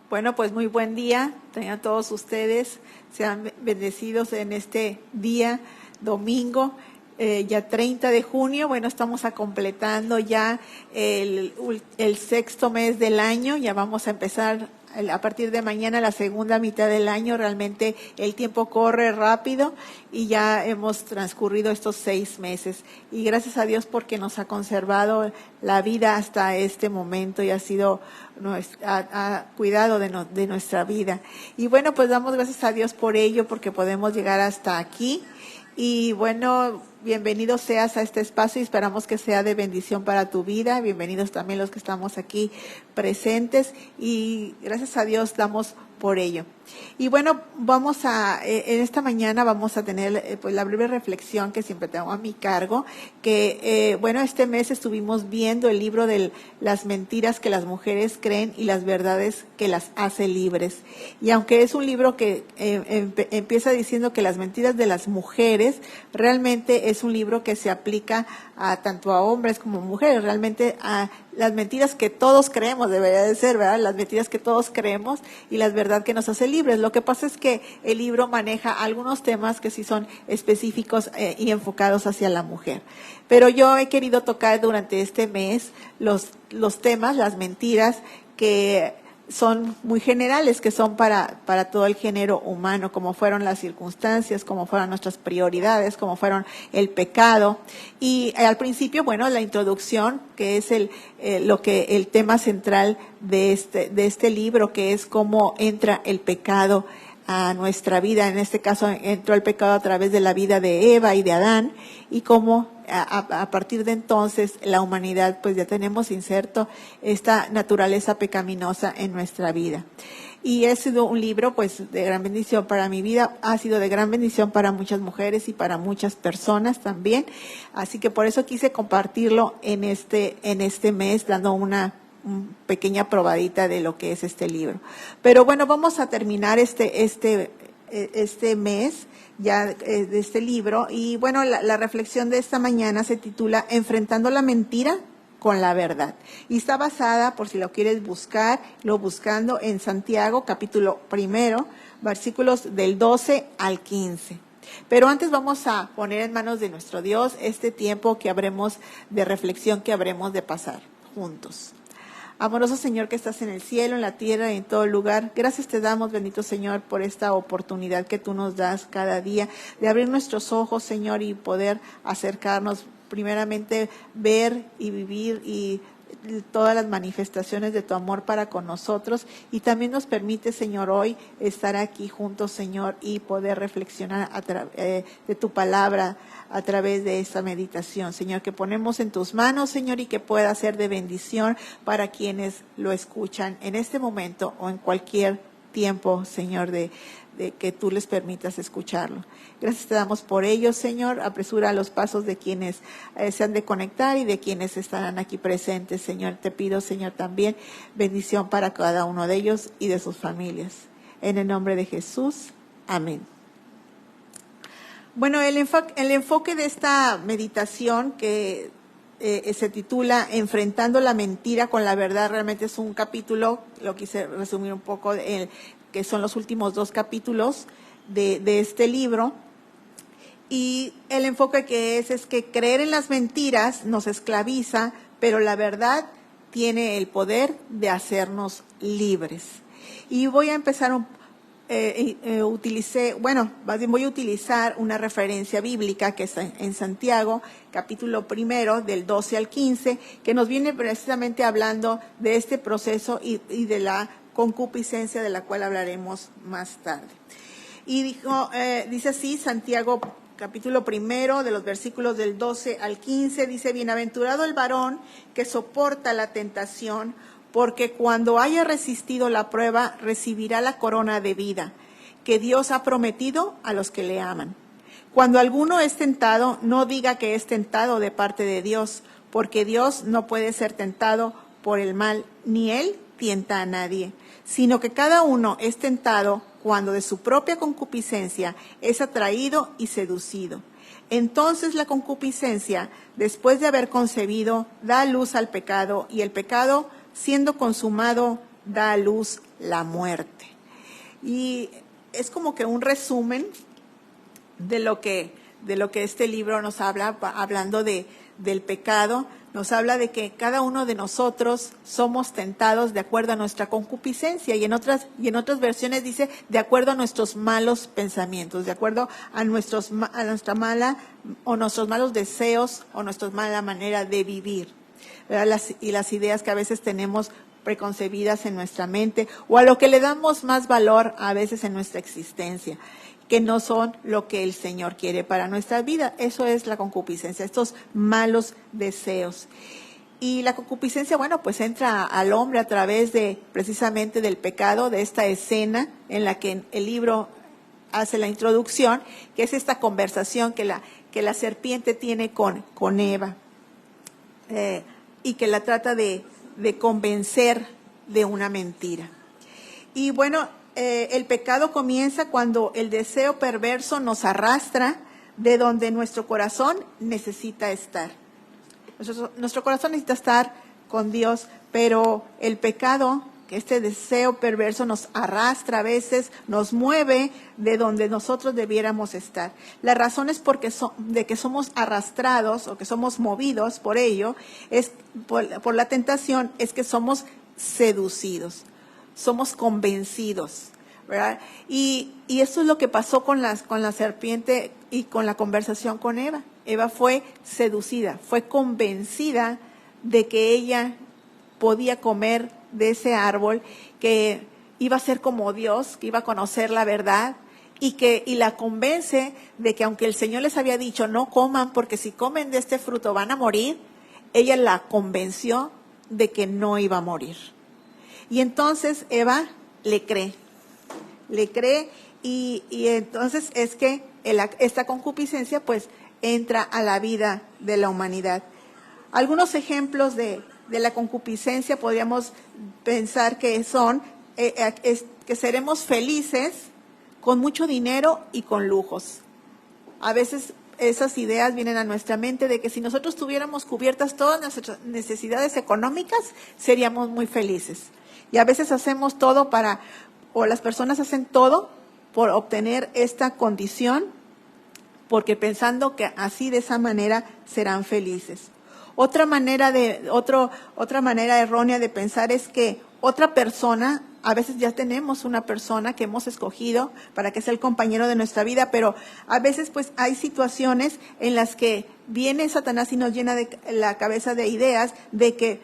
Bueno, pues muy buen día. Tengan todos ustedes, sean bendecidos en este día, domingo, ya 30 de junio. Bueno, estamos completando ya el sexto mes del año. Ya vamos a empezar a partir de mañana la segunda mitad del año. Realmente el tiempo corre rápido y ya hemos transcurrido estos 6 meses. Y gracias a Dios porque nos ha conservado la vida hasta este momento y ha cuidado de nuestra vida. Y bueno, pues damos gracias a Dios por ello, porque podemos llegar hasta aquí. Y bueno, bienvenido seas a este espacio y esperamos que sea de bendición para tu vida. Bienvenidos también los que estamos aquí presentes y gracias a Dios damos por ello. Y bueno, en esta mañana vamos a tener pues la breve reflexión que siempre tengo a mi cargo, que bueno, este mes estuvimos viendo el libro de las mentiras que las mujeres creen y las verdades que las hace libres. Y aunque es un libro que empieza diciendo que las mentiras de las mujeres, realmente es un libro que se aplica tanto a hombres como mujeres, realmente a las mentiras que todos creemos, debería de ser, ¿verdad? Las mentiras que todos creemos y la verdad que nos hace libres. Lo que pasa es que el libro maneja algunos temas que sí son específicos y enfocados hacia la mujer. Pero yo he querido tocar durante este mes los temas, las mentiras que son muy generales, que son para todo el género humano, como fueron las circunstancias, como fueron nuestras prioridades, como fueron el pecado. Y al principio, bueno, la introducción, que es el tema central de este libro, que es cómo entra el pecado a nuestra vida. En este caso entró el pecado a través de la vida de Eva y de Adán, y cómo a partir de entonces la humanidad pues ya tenemos inserto esta naturaleza pecaminosa en nuestra vida. Y ha sido un libro pues de gran bendición para mi vida, ha sido de gran bendición para muchas mujeres y para muchas personas también. Así que por eso quise compartirlo en este mes, dando una pequeña probadita de lo que es este libro. Pero bueno, vamos a terminar este mes ya de este libro. Y bueno, la reflexión de esta mañana se titula Enfrentando la mentira con la verdad. Y está basada, por si lo quieres buscar, buscando en Santiago, capítulo 1, versículos del 12 al 15. Pero antes vamos a poner en manos de nuestro Dios este tiempo que habremos de reflexión, que habremos de pasar juntos. Amoroso Señor que estás en el cielo, en la tierra y en todo lugar, gracias te damos, bendito Señor, por esta oportunidad que tú nos das cada día de abrir nuestros ojos, Señor, y poder acercarnos, primeramente ver y vivir y todas las manifestaciones de tu amor para con nosotros, y también nos permite, Señor, hoy estar aquí juntos, Señor, y poder reflexionar de tu palabra a través de esta meditación, Señor, que ponemos en tus manos, Señor, y que pueda ser de bendición para quienes lo escuchan en este momento o en cualquier tiempo, Señor, de que tú les permitas escucharlo. Gracias te damos por ello, Señor. Apresura los pasos de quienes se han de conectar y de quienes estarán aquí presentes, Señor. Te pido, Señor, también bendición para cada uno de ellos y de sus familias. En el nombre de Jesús. Amén. Bueno, el enfoque de esta meditación que se titula Enfrentando la mentira con la verdad, realmente es un capítulo, lo quise resumir un poco, que son los últimos 2 capítulos de este libro. Y el enfoque que es que creer en las mentiras nos esclaviza, pero la verdad tiene el poder de hacernos libres. Y voy a empezar voy a utilizar una referencia bíblica que está en Santiago, capítulo 1, del 12 al 15, que nos viene precisamente hablando de este proceso y de la concupiscencia, de la cual hablaremos más tarde. Y dice así, Santiago capítulo 1, de los versículos del 12 al 15, dice: Bienaventurado el varón que soporta la tentación, porque cuando haya resistido la prueba, recibirá la corona de vida que Dios ha prometido a los que le aman. Cuando alguno es tentado, no diga que es tentado de parte de Dios, porque Dios no puede ser tentado por el mal, ni Él tienta a nadie, sino que cada uno es tentado cuando de su propia concupiscencia es atraído y seducido. Entonces la concupiscencia, después de haber concebido, da luz al pecado, y el pecado, siendo consumado, da a luz la muerte. Y es como que un resumen de lo que este libro nos habla, hablando del pecado. Nos habla de que cada uno de nosotros somos tentados de acuerdo a nuestra concupiscencia, y en otras versiones dice de acuerdo a nuestros malos pensamientos, de acuerdo a nuestros malos deseos o nuestra mala manera de vivir, ¿verdad? Y las ideas que a veces tenemos preconcebidas en nuestra mente, o a lo que le damos más valor a veces en nuestra existencia, que no son lo que el Señor quiere para nuestra vida. Eso es la concupiscencia, estos malos deseos. Y la concupiscencia, bueno, pues entra al hombre a través precisamente del pecado, de esta escena en la que el libro hace la introducción, que es esta conversación que la serpiente tiene con Eva, y que la trata de convencer de una mentira. Y bueno, el pecado comienza cuando el deseo perverso nos arrastra de donde nuestro corazón necesita estar. Nuestro corazón necesita estar con Dios, pero el pecado, que este deseo perverso nos arrastra a veces, nos mueve de donde nosotros debiéramos estar. La razón es de que somos arrastrados o que somos movidos por ello, es por la tentación, es que somos seducidos. Somos convencidos, ¿verdad? Y eso es lo que pasó con la serpiente y con la conversación con Eva. Eva fue seducida, fue convencida de que ella podía comer de ese árbol, que iba a ser como Dios, que iba a conocer la verdad, y la convence de que aunque el Señor les había dicho no coman, porque si comen de este fruto van a morir, ella la convenció de que no iba a morir. Y entonces Eva le cree, y entonces es que esta concupiscencia pues entra a la vida de la humanidad. Algunos ejemplos de la concupiscencia podríamos pensar que son que seremos felices con mucho dinero y con lujos. A veces esas ideas vienen a nuestra mente de que si nosotros tuviéramos cubiertas todas nuestras necesidades económicas, seríamos muy felices. Y a veces hacemos todo o las personas hacen todo por obtener esta condición, porque pensando que así de esa manera serán felices. Otra manera errónea de pensar es que otra persona, a veces ya tenemos una persona que hemos escogido para que sea el compañero de nuestra vida, pero a veces pues hay situaciones en las que viene Satanás y nos llena de la cabeza de ideas de que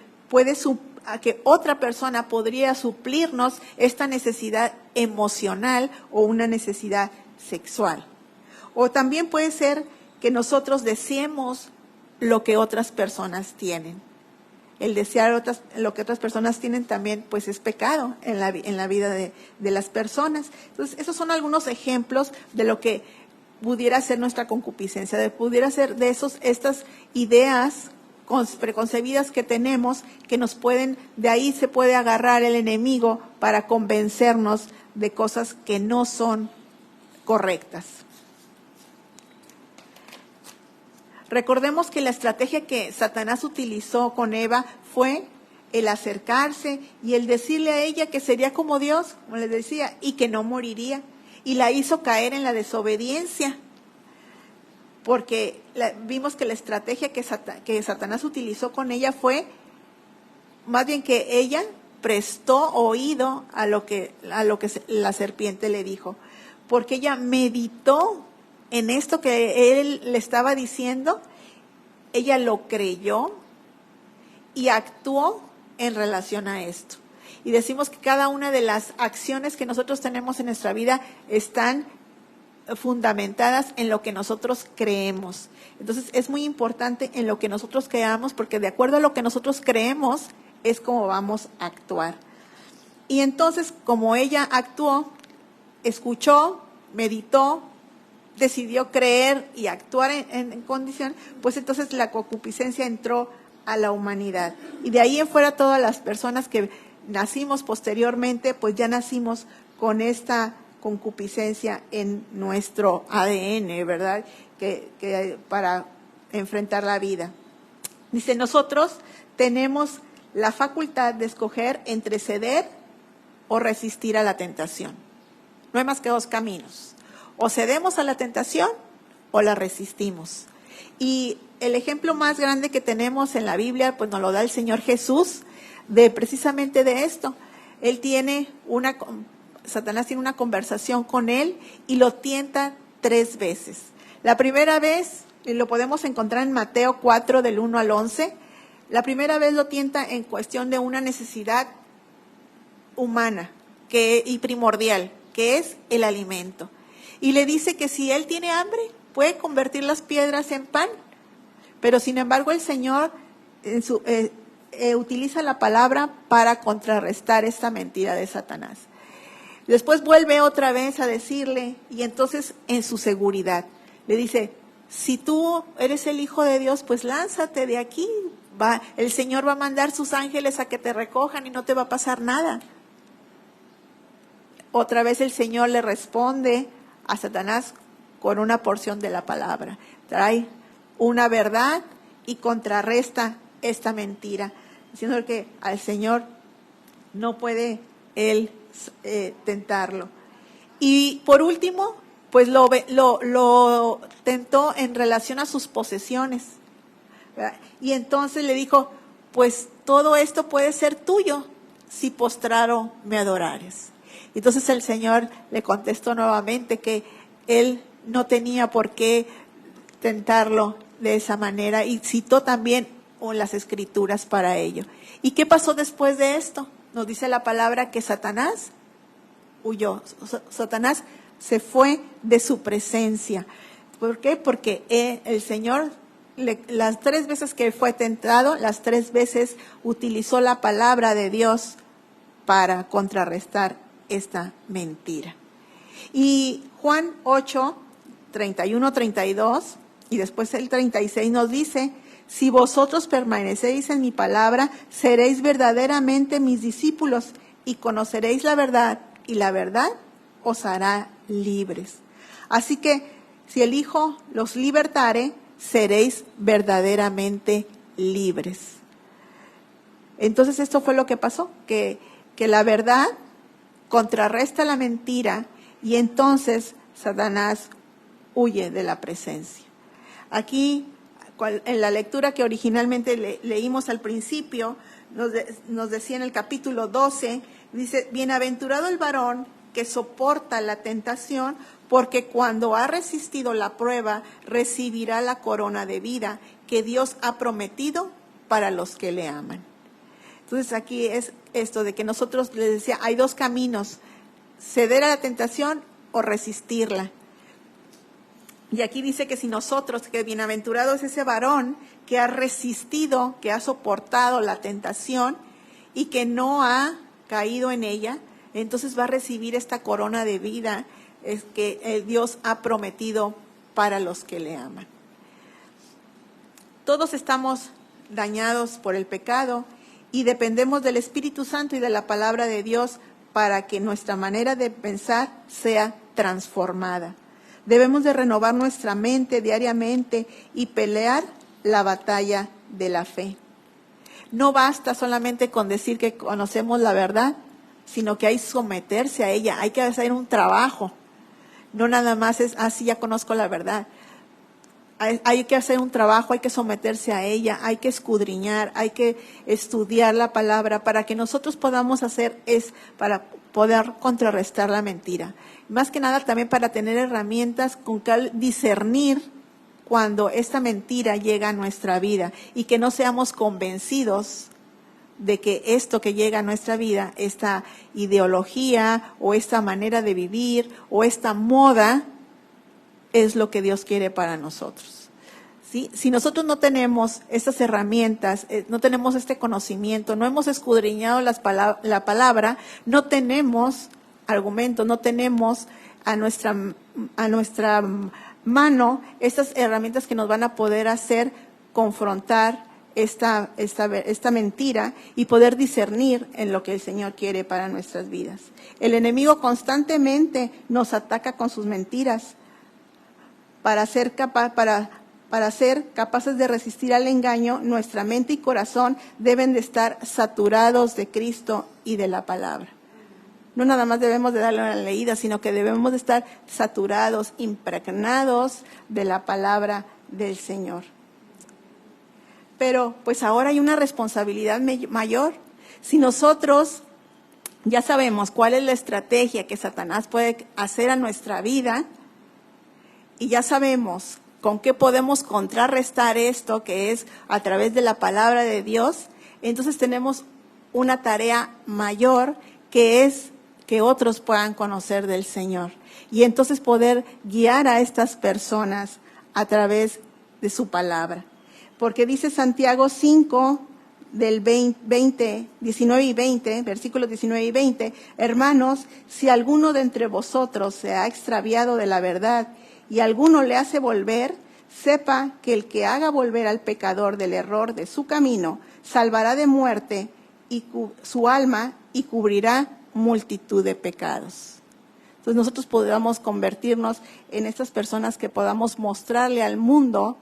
que otra persona podría suplirnos esta necesidad emocional o una necesidad sexual. O también puede ser que nosotros deseemos lo que otras personas tienen. El desear lo que otras personas tienen también pues es pecado en la vida de las personas. Entonces, esos son algunos ejemplos de lo que pudiera ser nuestra concupiscencia, pudiera ser de estas ideas preconcebidas que tenemos, que de ahí se puede agarrar el enemigo para convencernos de cosas que no son correctas. Recordemos que la estrategia que Satanás utilizó con Eva fue el acercarse y el decirle a ella que sería como Dios, como les decía, y que no moriría. Y la hizo caer en la desobediencia. Porque vimos que la estrategia que Satanás utilizó con ella fue, más bien que ella prestó oído a lo que la serpiente le dijo. Porque ella meditó en esto que él le estaba diciendo, ella lo creyó y actuó en relación a esto. Y decimos que cada una de las acciones que nosotros tenemos en nuestra vida están fundamentadas en lo que nosotros creemos. Entonces es muy importante en lo que nosotros creamos, porque de acuerdo a lo que nosotros creemos es como vamos a actuar. Y entonces, como ella actuó, escuchó, meditó, decidió creer y actuar en condición, pues entonces la concupiscencia entró a la humanidad. Y de ahí en fuera todas las personas que nacimos posteriormente, pues ya nacimos con esta concupiscencia en nuestro ADN, ¿verdad? Que para enfrentar la vida. Dice, nosotros tenemos la facultad de escoger entre ceder o resistir a la tentación. No hay más que dos caminos. O cedemos a la tentación o la resistimos. Y el ejemplo más grande que tenemos en la Biblia, pues nos lo da el Señor Jesús, precisamente de esto. Satanás tiene una conversación con él y lo tienta 3 veces. La primera vez, lo podemos encontrar en Mateo 4, del 1 al 11. La primera vez lo tienta en cuestión de una necesidad humana y primordial, que es el alimento. Y le dice que si él tiene hambre, puede convertir las piedras en pan. Pero sin embargo el Señor utiliza la palabra para contrarrestar esta mentira de Satanás. Después vuelve otra vez a decirle, y entonces en su seguridad, le dice, si tú eres el Hijo de Dios, pues lánzate de aquí. El Señor va a mandar sus ángeles a que te recojan y no te va a pasar nada. Otra vez el Señor le responde a Satanás con una porción de la palabra. Trae una verdad y contrarresta esta mentira, diciendo que al Señor no puede él tentarlo. Y por último, pues lo tentó en relación a sus posesiones, ¿verdad? Y entonces le dijo, pues todo esto puede ser tuyo si postrado me adorares. Entonces el Señor le contestó nuevamente que él no tenía por qué tentarlo de esa manera, y citó también las escrituras para ello. ¿Y qué pasó después de esto? Nos dice la palabra que Satanás huyó. Satanás se fue de su presencia. ¿Por qué? Porque el Señor, las 3 veces que fue tentado, las 3 veces utilizó la palabra de Dios para contrarrestar esta mentira. Y Juan 8, 31, 32 y después el 36 nos dice, si vosotros permanecéis en mi palabra, seréis verdaderamente mis discípulos y conoceréis la verdad, y la verdad os hará libres. Así que si el Hijo los libertare, seréis verdaderamente libres. Entonces esto fue lo que pasó, que la verdad contrarresta la mentira y entonces Satanás huye de la presencia. Aquí, en la lectura que originalmente leímos al principio, nos decía en el capítulo 12, dice, bienaventurado el varón que soporta la tentación, porque cuando ha resistido la prueba, recibirá la corona de vida que Dios ha prometido para los que le aman. Entonces aquí es esto de que nosotros, les decía, hay 2 caminos, ceder a la tentación o resistirla. Y aquí dice que si nosotros, que bienaventurado es ese varón que ha resistido, que ha soportado la tentación y que no ha caído en ella, entonces va a recibir esta corona de vida que Dios ha prometido para los que le aman. Todos estamos dañados por el pecado y dependemos del Espíritu Santo y de la palabra de Dios para que nuestra manera de pensar sea transformada. Debemos de renovar nuestra mente diariamente y pelear la batalla de la fe. No basta solamente con decir que conocemos la verdad, sino que hay que someterse a ella, hay que hacer un trabajo. No nada más es, así ya conozco la verdad. Hay que hacer un trabajo, hay que someterse a ella, hay que escudriñar, hay que estudiar la palabra para que nosotros podamos para poder contrarrestar la mentira. Más que nada también para tener herramientas con que discernir cuando esta mentira llega a nuestra vida y que no seamos convencidos de que esto que llega a nuestra vida, esta ideología o esta manera de vivir o esta moda, es lo que Dios quiere para nosotros. ¿Sí? Si nosotros no tenemos estas herramientas, no tenemos este conocimiento, no hemos escudriñado la palabra, no tenemos argumentos, no tenemos a nuestra mano estas herramientas que nos van a poder hacer confrontar esta mentira y poder discernir en lo que el Señor quiere para nuestras vidas. El enemigo constantemente nos ataca con sus mentiras para ser capaces de resistir al engaño. Nuestra mente y corazón deben de estar saturados de Cristo y de la palabra. no nada más debemos de darle una leída, sino que debemos de estar saturados, impregnados de la palabra del Señor. Pero pues ahora hay una responsabilidad mayor. Si nosotros ya sabemos cuál es la estrategia que Satanás puede hacer a nuestra vida, y ya sabemos con qué podemos contrarrestar esto, que es a través de la palabra de Dios, entonces tenemos una tarea mayor, que es que otros puedan conocer del Señor. Y entonces poder guiar a estas personas a través de su palabra. Porque dice Santiago 5, del 19 y 20, versículos 19 y 20, hermanos, si alguno de entre vosotros se ha extraviado de la verdad y alguno le hace volver, sepa que el que haga volver al pecador del error de su camino, salvará de muerte y su alma y cubrirá multitud de pecados. Entonces nosotros podamos convertirnos en estas personas que podamos mostrarle al mundo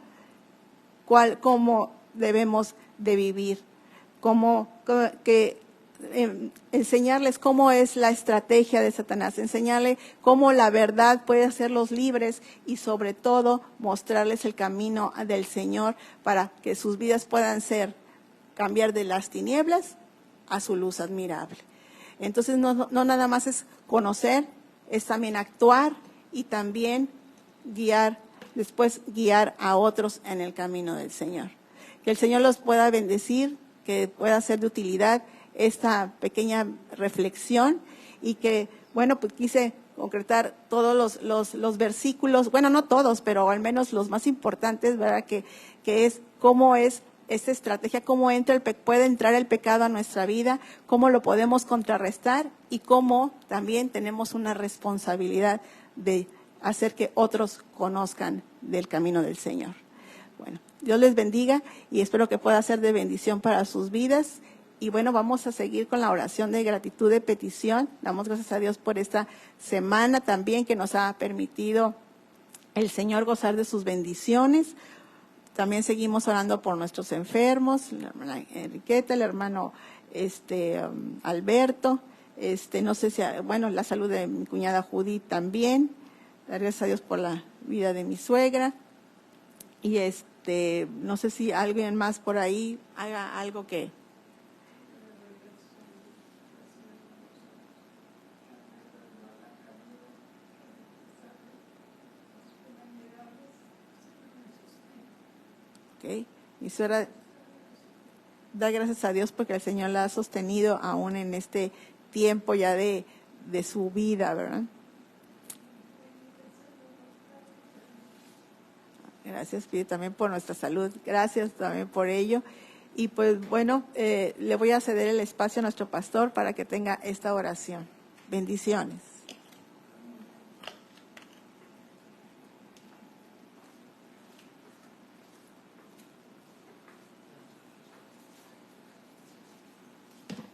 cómo debemos de vivir, enseñarles cómo es la estrategia de Satanás, enseñarle cómo la verdad puede hacerlos libres y sobre todo mostrarles el camino del Señor para que sus vidas puedan cambiar de las tinieblas a su luz admirable. Entonces no nada más es conocer, es también actuar y también después guiar a otros en el camino del Señor. Que el Señor los pueda bendecir, que pueda ser de utilidad esta pequeña reflexión y que, bueno, pues quise concretar todos los versículos, bueno, no todos, pero al menos los más importantes, ¿verdad? Que es cómo es esta estrategia, cómo puede entrar el pecado a nuestra vida, cómo lo podemos contrarrestar y cómo también tenemos una responsabilidad de hacer que otros conozcan del camino del Señor. Bueno, Dios les bendiga y espero que pueda ser de bendición para sus vidas. Y bueno, vamos a seguir con la oración de gratitud, de petición. Damos gracias a Dios por esta semana también que nos ha permitido el Señor gozar de sus bendiciones. También seguimos orando por nuestros enfermos, la hermana Enriqueta, el hermano Alberto, no sé si, bueno, la salud de mi cuñada Judith también. Gracias a Dios por la vida de mi suegra. Y no sé si alguien más por ahí haga algo que... Okay. Mi suegra da gracias a Dios porque el Señor la ha sostenido aún en este tiempo ya de su vida, ¿verdad? Gracias, pide también por nuestra salud. Gracias también por ello. Y pues bueno, le voy a ceder el espacio a nuestro pastor para que tenga esta oración. Bendiciones.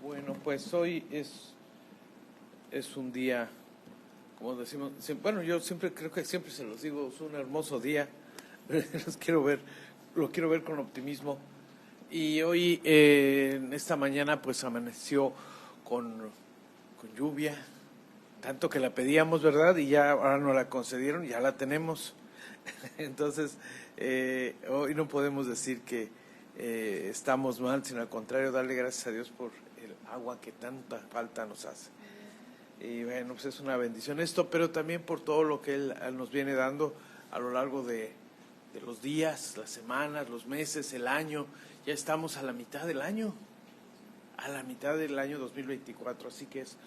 Bueno, pues hoy es un día, como decimos, bueno, yo siempre creo que siempre se los digo, es un hermoso día. Lo quiero ver con optimismo. Y hoy, en esta mañana, pues amaneció con lluvia, tanto que la pedíamos, ¿verdad? Y ya ahora nos la concedieron, ya la tenemos. Entonces, hoy no podemos decir que estamos mal, sino al contrario, darle gracias a Dios por el agua que tanta falta nos hace. Y bueno, pues es una bendición esto, pero también por todo lo que Él nos viene dando a lo largo de los días, las semanas, los meses, el año. Ya estamos a la mitad del año 2024, así que es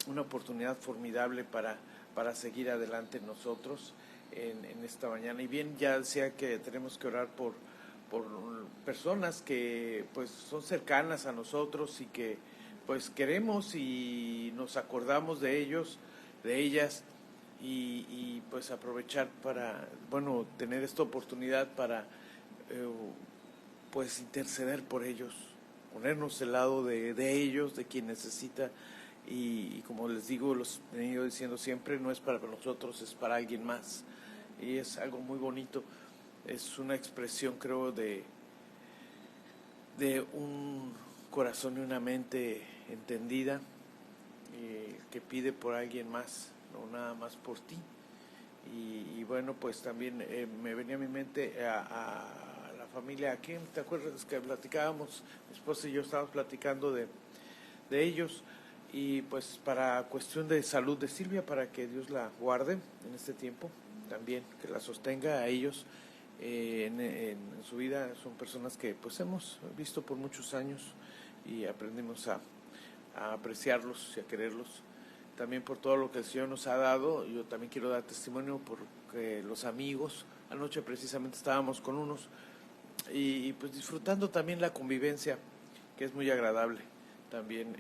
una oportunidad formidable para seguir adelante nosotros en esta mañana. Y bien, ya decía que tenemos que orar por personas que pues son cercanas a nosotros y que pues queremos y nos acordamos de ellos, de ellas, y pues aprovechar para, bueno, tener esta oportunidad para pues interceder por ellos, ponernos del lado de ellos, de quien necesita, y como les digo, los he venido diciendo siempre, no es para nosotros, es para alguien más, y es algo muy bonito, es una expresión, creo, de un corazón y una mente entendida, que pide por alguien más, no nada más por ti. Y bueno, pues también me venía a mi mente a la familia aquí, ¿te acuerdas que platicábamos? Mi esposa y yo estábamos platicando de ellos, y pues para cuestión de salud de Silvia, para que Dios la guarde en este tiempo, también que la sostenga a ellos en su vida. Son personas que pues hemos visto por muchos años y aprendimos a apreciarlos y a quererlos. También por todo lo que el Señor nos ha dado. Yo también quiero dar testimonio porque los amigos, anoche precisamente estábamos con unos y pues disfrutando también la convivencia, que es muy agradable. También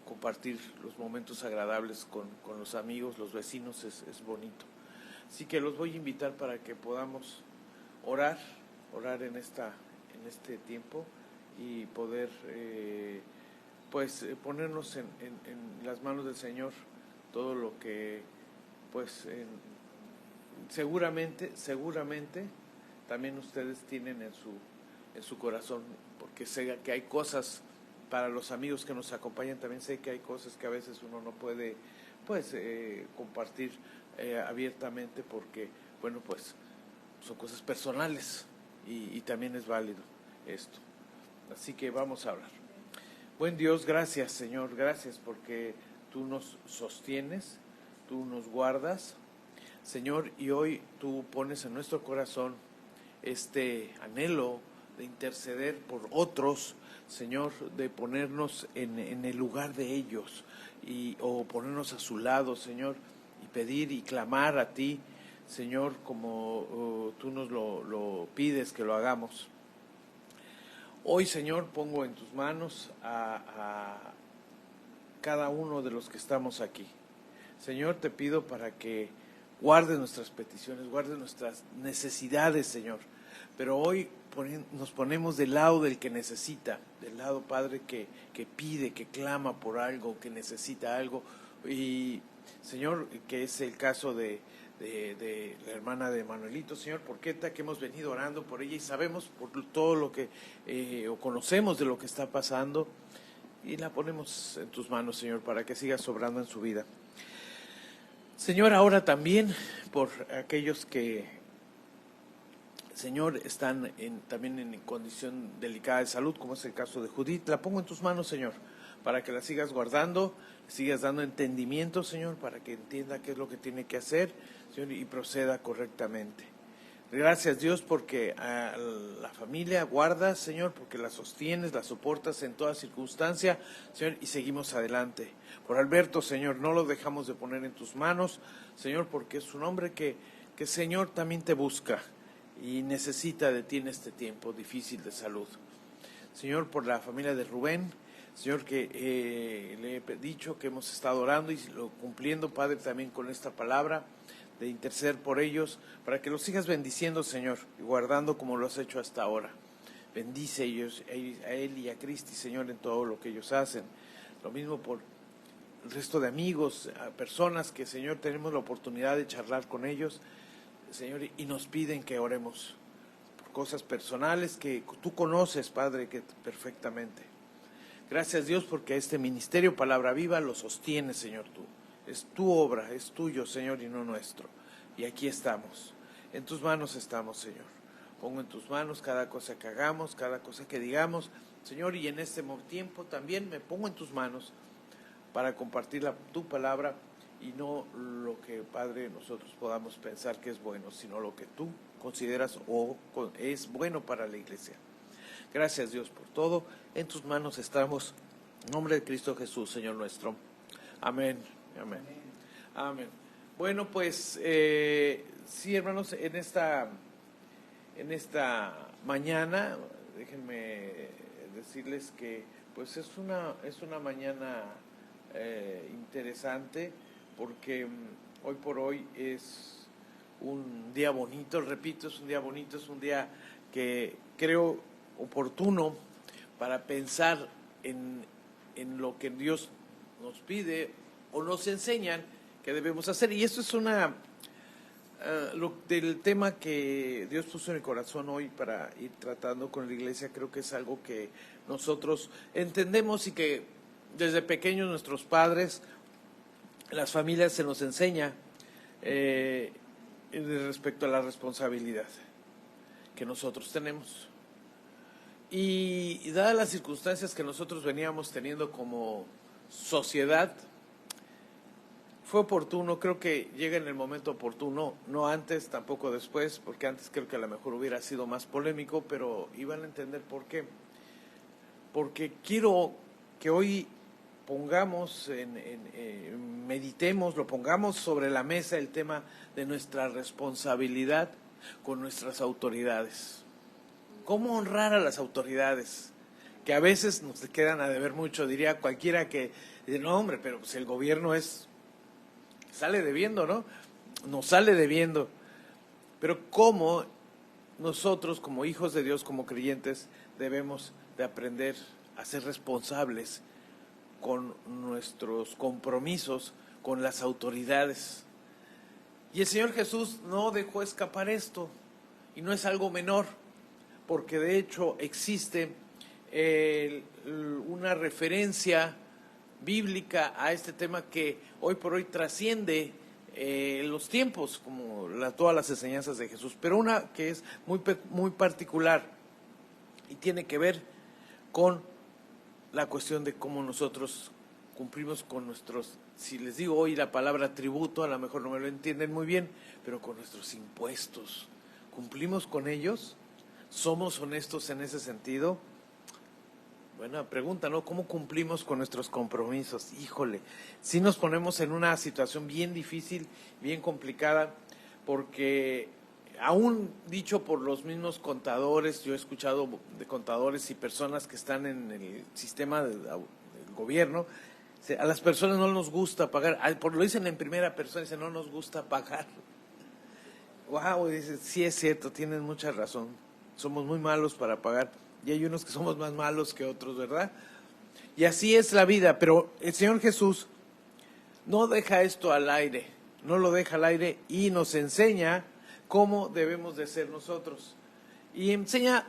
compartir los momentos agradables con los amigos, los vecinos, es bonito. Así que los voy a invitar para que podamos orar en este tiempo y poder ponernos en las manos del Señor todo lo que pues seguramente también ustedes tienen en su corazón, porque sé que hay cosas para los amigos que nos acompañan, también sé que hay cosas que a veces uno no puede compartir abiertamente, porque bueno, pues son cosas personales y también es válido esto. Así que vamos a hablar. Buen Dios, gracias Señor, gracias porque tú nos sostienes, tú nos guardas, Señor, y hoy tú pones en nuestro corazón este anhelo de interceder por otros, Señor, de ponernos en el lugar de ellos o ponernos a su lado, Señor, y pedir y clamar a ti, Señor, como tú nos lo pides que lo hagamos. Hoy, Señor, pongo en tus manos a cada uno de los que estamos aquí. Señor, te pido para que guardes nuestras peticiones, guardes nuestras necesidades, Señor. Pero hoy nos ponemos del lado del que necesita, del lado, Padre, que pide, que clama por algo, que necesita algo. Y, Señor, que es el caso de la hermana de Manuelito, Señor Porqueta, que hemos venido orando por ella y sabemos por todo lo que o conocemos de lo que está pasando, y la ponemos en tus manos, Señor, para que siga sobrando en su vida. Señor, ahora también por aquellos que, Señor, están también en condición delicada de salud, como es el caso de Judith, la pongo en tus manos, Señor, para que la sigas guardando, sigas dando entendimiento, Señor, para que entienda qué es lo que tiene que hacer, Señor, y proceda correctamente. Gracias, Dios, porque a la familia guardas, Señor, porque la sostienes, la soportas en toda circunstancia, Señor, y seguimos adelante. Por Alberto, Señor, no lo dejamos de poner en tus manos, Señor, porque es un hombre que Señor, también te busca y necesita de ti en este tiempo difícil de salud. Señor, por la familia de Rubén, Señor, que le he dicho que hemos estado orando y lo cumpliendo, Padre, también con esta palabra de interceder por ellos, para que los sigas bendiciendo, Señor, y guardando como lo has hecho hasta ahora. Bendice ellos, a él y a Cristi, Señor, en todo lo que ellos hacen. Lo mismo por el resto de amigos, a personas que, Señor, tenemos la oportunidad de charlar con ellos, Señor, y nos piden que oremos por cosas personales que tú conoces, Padre, que perfectamente. Gracias, Dios, porque este ministerio Palabra Viva lo sostiene, Señor, tú. Es tu obra, es tuyo, Señor, y no nuestro. Y aquí estamos. En tus manos estamos, Señor. Pongo en tus manos cada cosa que hagamos, cada cosa que digamos, Señor, y en este tiempo también me pongo en tus manos para compartir tu palabra, y no lo que, Padre, nosotros podamos pensar que es bueno, sino lo que tú consideras o es bueno para la iglesia. Gracias, Dios, por todo. En tus manos estamos. En nombre de Cristo Jesús, Señor nuestro. Amén. Amén. Amén. Bueno, pues sí, hermanos, en esta mañana, déjenme decirles que pues es una mañana interesante, porque hoy por hoy es un día bonito, repito, es un día bonito, es un día que creo oportuno para pensar en lo que Dios nos pide o nos enseñan que debemos hacer. Y esto es del tema que Dios puso en el corazón hoy para ir tratando con la iglesia. Creo que es algo que nosotros entendemos y que desde pequeños nuestros padres, las familias se nos enseña respecto a la responsabilidad que nosotros tenemos. Y dadas las circunstancias que nosotros veníamos teniendo como sociedad, fue oportuno, creo que llega en el momento oportuno, no antes, tampoco después, porque antes creo que a lo mejor hubiera sido más polémico, pero iban a entender por qué. Porque quiero que hoy pongamos, meditemos, lo pongamos sobre la mesa el tema de nuestra responsabilidad con nuestras autoridades. ¿Cómo honrar a las autoridades? Que a veces nos quedan a deber mucho, diría cualquiera que dice, no hombre, pero pues el gobierno sale debiendo, ¿no? Nos sale debiendo. Pero ¿cómo nosotros como hijos de Dios, como creyentes, debemos de aprender a ser responsables con nuestros compromisos con las autoridades? Y el Señor Jesús no dejó escapar esto, y no es algo menor, porque de hecho existe una referencia bíblica a este tema que hoy por hoy trasciende los tiempos, como todas las enseñanzas de Jesús, pero una que es muy particular y tiene que ver con la cuestión de cómo nosotros cumplimos con nuestros, si les digo hoy la palabra tributo, a lo mejor no me lo entienden muy bien, pero con nuestros impuestos. ¿Cumplimos con ellos? ¿Somos honestos en ese sentido? Buena pregunta, ¿no? ¿Cómo cumplimos con nuestros compromisos? Híjole, sí nos ponemos en una situación bien difícil, bien complicada, porque aún dicho por los mismos contadores, yo he escuchado de contadores y personas que están en el sistema del gobierno, a las personas no nos gusta pagar, lo dicen en primera persona, dicen no nos gusta pagar. Wow, dice, sí es cierto, tienen mucha razón, somos muy malos para pagar, y hay unos que somos más malos que otros, ¿verdad? Y así es la vida, pero el Señor Jesús no deja esto al aire, no lo deja al aire y nos enseña cómo debemos de ser nosotros. Y enseña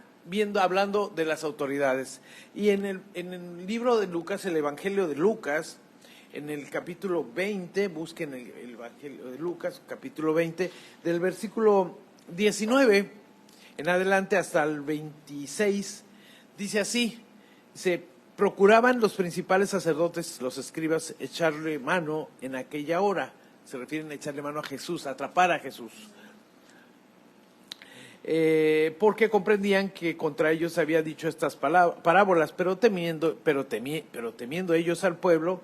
hablando de las autoridades. Y en el libro de Lucas, el Evangelio de Lucas, en el capítulo 20, busquen el Evangelio de Lucas, capítulo 20, del versículo 19 en adelante hasta el 26, dice así, procuraban los principales sacerdotes, los escribas, echarle mano en aquella hora, se refieren a echarle mano a Jesús, a atrapar a Jesús. Porque comprendían que contra ellos había dicho estas parábolas, pero temiendo ellos al pueblo,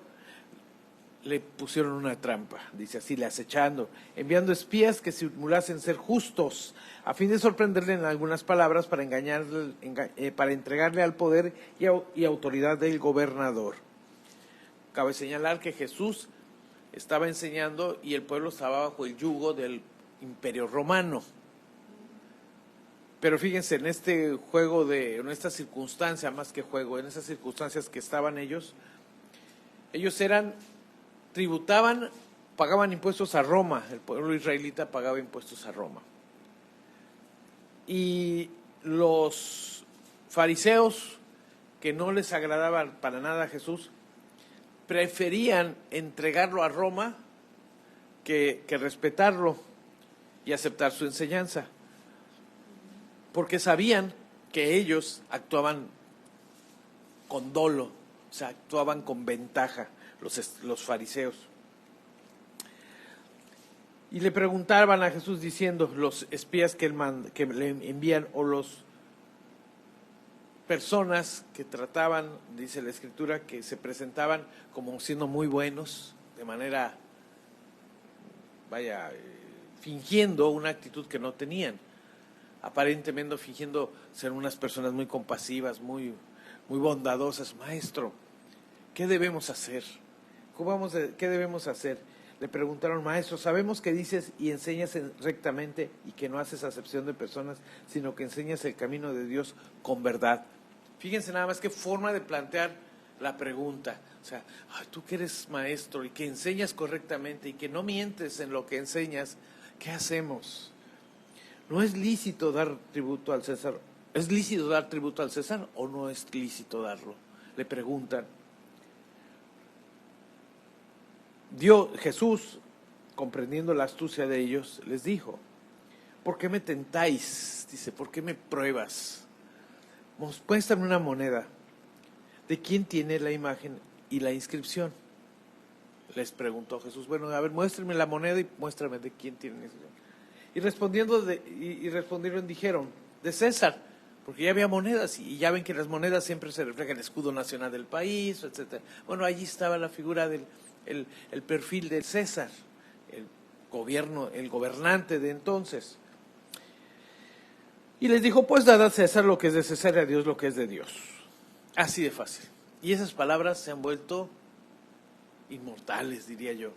le pusieron una trampa, dice así, le acechando, enviando espías que simulasen ser justos, a fin de sorprenderle en algunas palabras para para entregarle al poder y autoridad del gobernador. Cabe señalar que Jesús estaba enseñando y el pueblo estaba bajo el yugo del Imperio Romano. Pero fíjense, en este juego en esta circunstancia, más que juego, en esas circunstancias que estaban ellos tributaban, pagaban impuestos a Roma, el pueblo israelita pagaba impuestos a Roma. Y los fariseos, que no les agradaba para nada a Jesús, preferían entregarlo a Roma que respetarlo y aceptar su enseñanza, porque sabían que ellos actuaban con dolo, o sea, actuaban con ventaja, los fariseos. Y le preguntaban a Jesús diciendo, los espías que le envían, o las personas que trataban, dice la Escritura, que se presentaban como siendo muy buenos, de manera, fingiendo una actitud que no tenían, aparentemente fingiendo ser unas personas muy compasivas, muy bondadosas. Maestro, ¿qué debemos hacer? ¿Qué debemos hacer? Le preguntaron, maestro, sabemos que dices y enseñas rectamente y que no haces acepción de personas, sino que enseñas el camino de Dios con verdad. Fíjense nada más qué forma de plantear la pregunta. O sea, tú que eres maestro y que enseñas correctamente y que no mientes en lo que enseñas, ¿qué hacemos? ¿No es lícito dar tributo al César? ¿Es lícito dar tributo al César o no es lícito darlo? Le preguntan. Jesús, comprendiendo la astucia de ellos, les dijo: ¿por qué me tentáis? Dice, ¿por qué me pruebas? Muéstrame una moneda. ¿De quién tiene la imagen y la inscripción? Les preguntó Jesús. Bueno, a ver, muéstrenme la moneda y muéstrame de quién tiene la inscripción. Y respondieron, dijeron, de César, porque ya había monedas, y ya ven que las monedas siempre se refleja el escudo nacional del país, etcétera. Bueno, allí estaba la figura del el perfil de César, el gobernante de entonces. Y les dijo, pues dad a César lo que es de César y a Dios lo que es de Dios. Así de fácil. Y esas palabras se han vuelto inmortales, diría yo.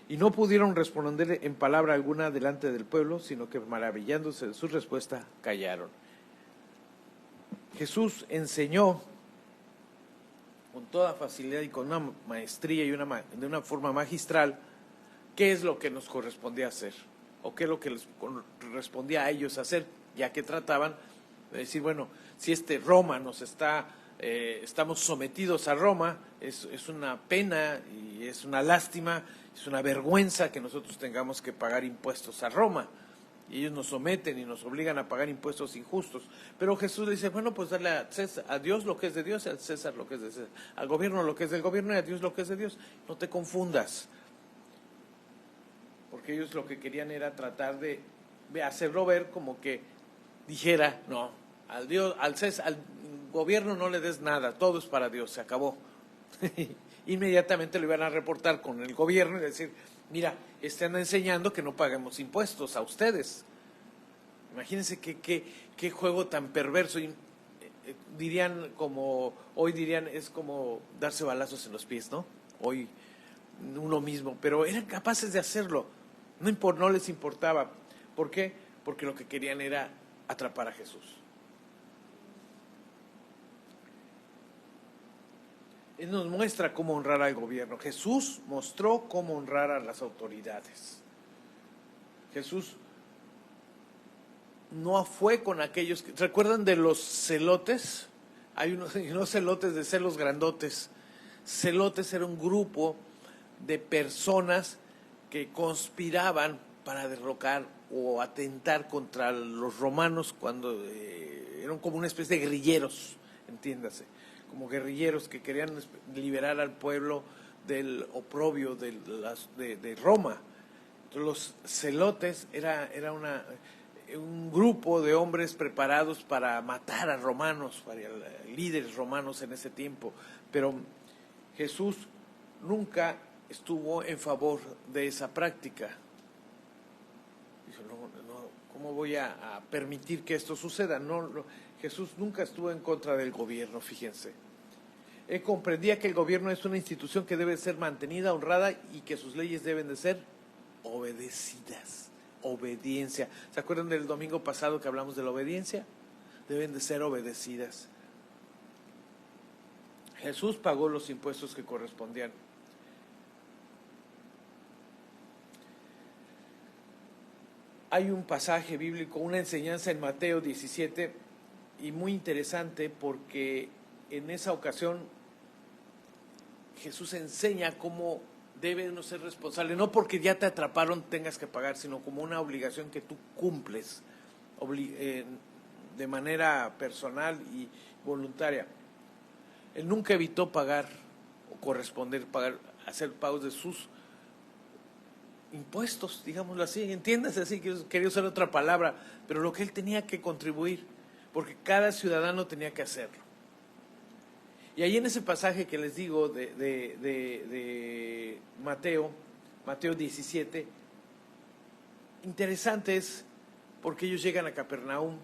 Y no pudieron responder en palabra alguna delante del pueblo, sino que maravillándose de su respuesta, callaron. Jesús enseñó con toda facilidad y con una maestría y de una forma magistral qué es lo que nos correspondía hacer, o qué es lo que les correspondía a ellos hacer, ya que trataban de decir, bueno, si Roma nos estamos sometidos a Roma, es una pena y es una lástima, es una vergüenza que nosotros tengamos que pagar impuestos a Roma. Y ellos nos someten y nos obligan a pagar impuestos injustos. Pero Jesús le dice, bueno, pues darle a Dios lo que es de Dios, al César lo que es de César, al gobierno lo que es del gobierno y a Dios lo que es de Dios. No te confundas. Porque ellos lo que querían era tratar de hacerlo ver como que dijera, no, al gobierno no le des nada, todo es para Dios, se acabó. Inmediatamente lo iban a reportar con el gobierno y decir, mira, están enseñando que no paguemos impuestos a ustedes. Imagínense qué juego tan perverso. Hoy dirían, es como darse balazos en los pies, ¿no? Hoy uno mismo, pero eran capaces de hacerlo. No les importaba. ¿Por qué? Porque lo que querían era atrapar a Jesús. Él nos muestra cómo honrar al gobierno. Jesús mostró cómo honrar a las autoridades. Jesús no fue con aquellos que... ¿Recuerdan de los celotes? Hay unos celotes de celos grandotes. Celotes era un grupo de personas que conspiraban para derrocar o atentar contra los romanos cuando eran como una especie de guerrilleros, entiéndase. Como guerrilleros que querían liberar al pueblo del oprobio de Roma. Entonces, los celotes era un grupo de hombres preparados para matar a romanos, para líderes romanos en ese tiempo. Pero Jesús nunca estuvo en favor de esa práctica. Dijo, no, ¿cómo voy a permitir que esto suceda? Jesús nunca estuvo en contra del gobierno, fíjense. Él comprendía que el gobierno es una institución que debe ser mantenida, honrada y que sus leyes deben de ser obedecidas. Obediencia. ¿Se acuerdan del domingo pasado que hablamos de la obediencia? Deben de ser obedecidas. Jesús pagó los impuestos que correspondían. Hay un pasaje bíblico, una enseñanza en Mateo 17, y muy interesante porque en esa ocasión Jesús enseña cómo debe uno ser responsable, no porque ya te atraparon tengas que pagar, sino como una obligación que tú cumples de manera personal y voluntaria. Él nunca evitó pagar o hacer pagos de sus impuestos, digámoslo así, entiéndase así, quería usar otra palabra, pero lo que él tenía que contribuir, porque cada ciudadano tenía que hacerlo. Y ahí en ese pasaje que les digo de Mateo 17, interesante es porque ellos llegan a Capernaum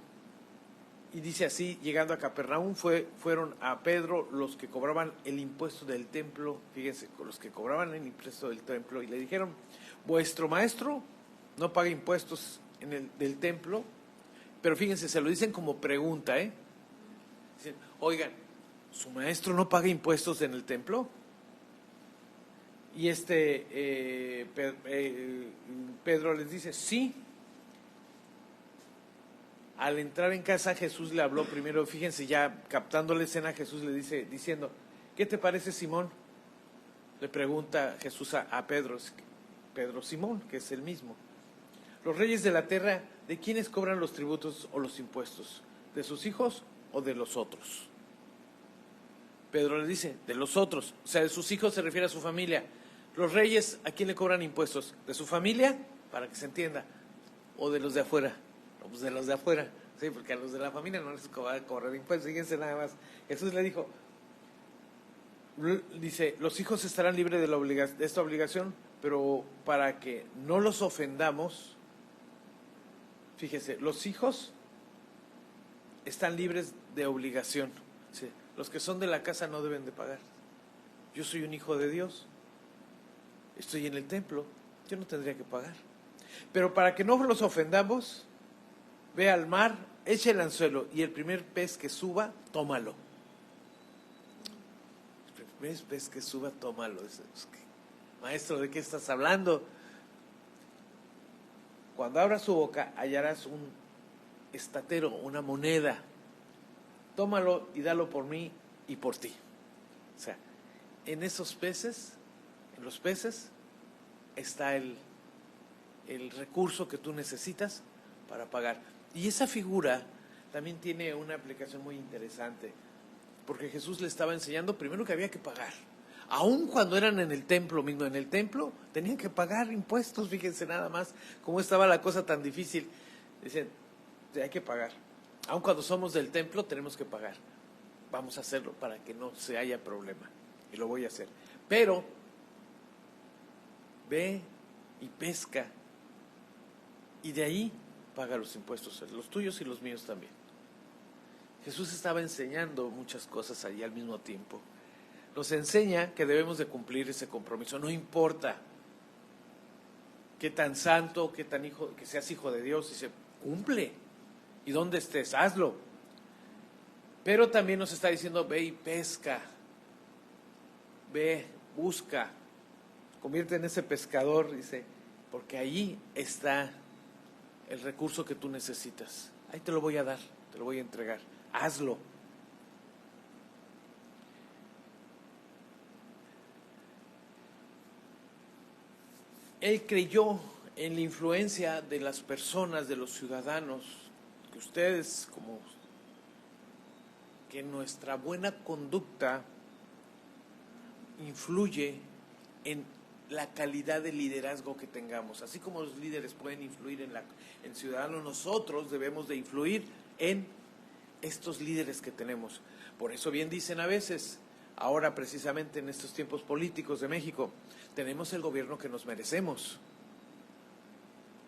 y dice así, llegando a Capernaum fueron a Pedro los que cobraban el impuesto del templo, fíjense, los que cobraban el impuesto del templo, y le dijeron, vuestro maestro no paga impuestos del templo, pero fíjense, se lo dicen como pregunta, dicen, oigan, ¿su maestro no paga impuestos en el templo? Y Pedro les dice, sí. Al entrar en casa, Jesús le habló primero, fíjense, ya captando la escena, Jesús le dice, diciendo, ¿qué te parece, Simón? le pregunta Jesús a Pedro, Pedro Simón, que es el mismo. Los reyes de la tierra, ¿de quiénes cobran los tributos o los impuestos? ¿De sus hijos o de los otros? Pedro le dice, de los otros. O sea, de sus hijos se refiere a su familia. Los reyes, ¿a quién le cobran impuestos? ¿De su familia? Para que se entienda. ¿O de los de afuera? No, pues de los de afuera. Sí, porque a los de la familia no les cobran impuestos. Fíjense nada más. Jesús le dijo, dice, los hijos estarán libres de esta obligación, pero para que no los ofendamos, fíjese, los hijos están libres de obligación. Sí, los que son de la casa no deben de pagar. Yo soy un hijo de Dios, estoy en el templo, yo no tendría que pagar. Pero para que no los ofendamos, ve al mar, echa el anzuelo y el primer pez que suba, tómalo. El primer pez que suba, tómalo. Maestro, ¿de qué estás hablando? Cuando abras su boca, hallarás un estatero, una moneda. Tómalo y dalo por mí y por ti. O sea, en esos peces, en los peces, está el recurso que tú necesitas para pagar. Y esa figura también tiene una aplicación muy interesante, porque Jesús le estaba enseñando primero que había que pagar. Aun cuando eran en el templo mismo, en el templo tenían que pagar impuestos, fíjense nada más cómo estaba la cosa tan difícil. Dicen, hay que pagar. Aun cuando somos del templo tenemos que pagar. Vamos a hacerlo para que no se haya problema. Y lo voy a hacer. Pero, ve y pesca. Y de ahí paga los impuestos, los tuyos y los míos también. Jesús estaba enseñando muchas cosas allí al mismo tiempo. Nos enseña que debemos de cumplir ese compromiso, no importa qué tan santo, qué tan hijo, que seas hijo de Dios, dice, cumple, y donde estés, hazlo. Pero también nos está diciendo, ve y pesca, ve, busca, convierte en ese pescador, dice, porque allí está el recurso que tú necesitas. Ahí te lo voy a dar, te lo voy a entregar, hazlo. Él creyó en la influencia de las personas, de los ciudadanos, que ustedes, como que nuestra buena conducta influye en la calidad de liderazgo que tengamos. Así como los líderes pueden influir en ciudadanos, nosotros debemos de influir en estos líderes que tenemos. Por eso bien dicen a veces, ahora precisamente en estos tiempos políticos de México, tenemos el gobierno que nos merecemos,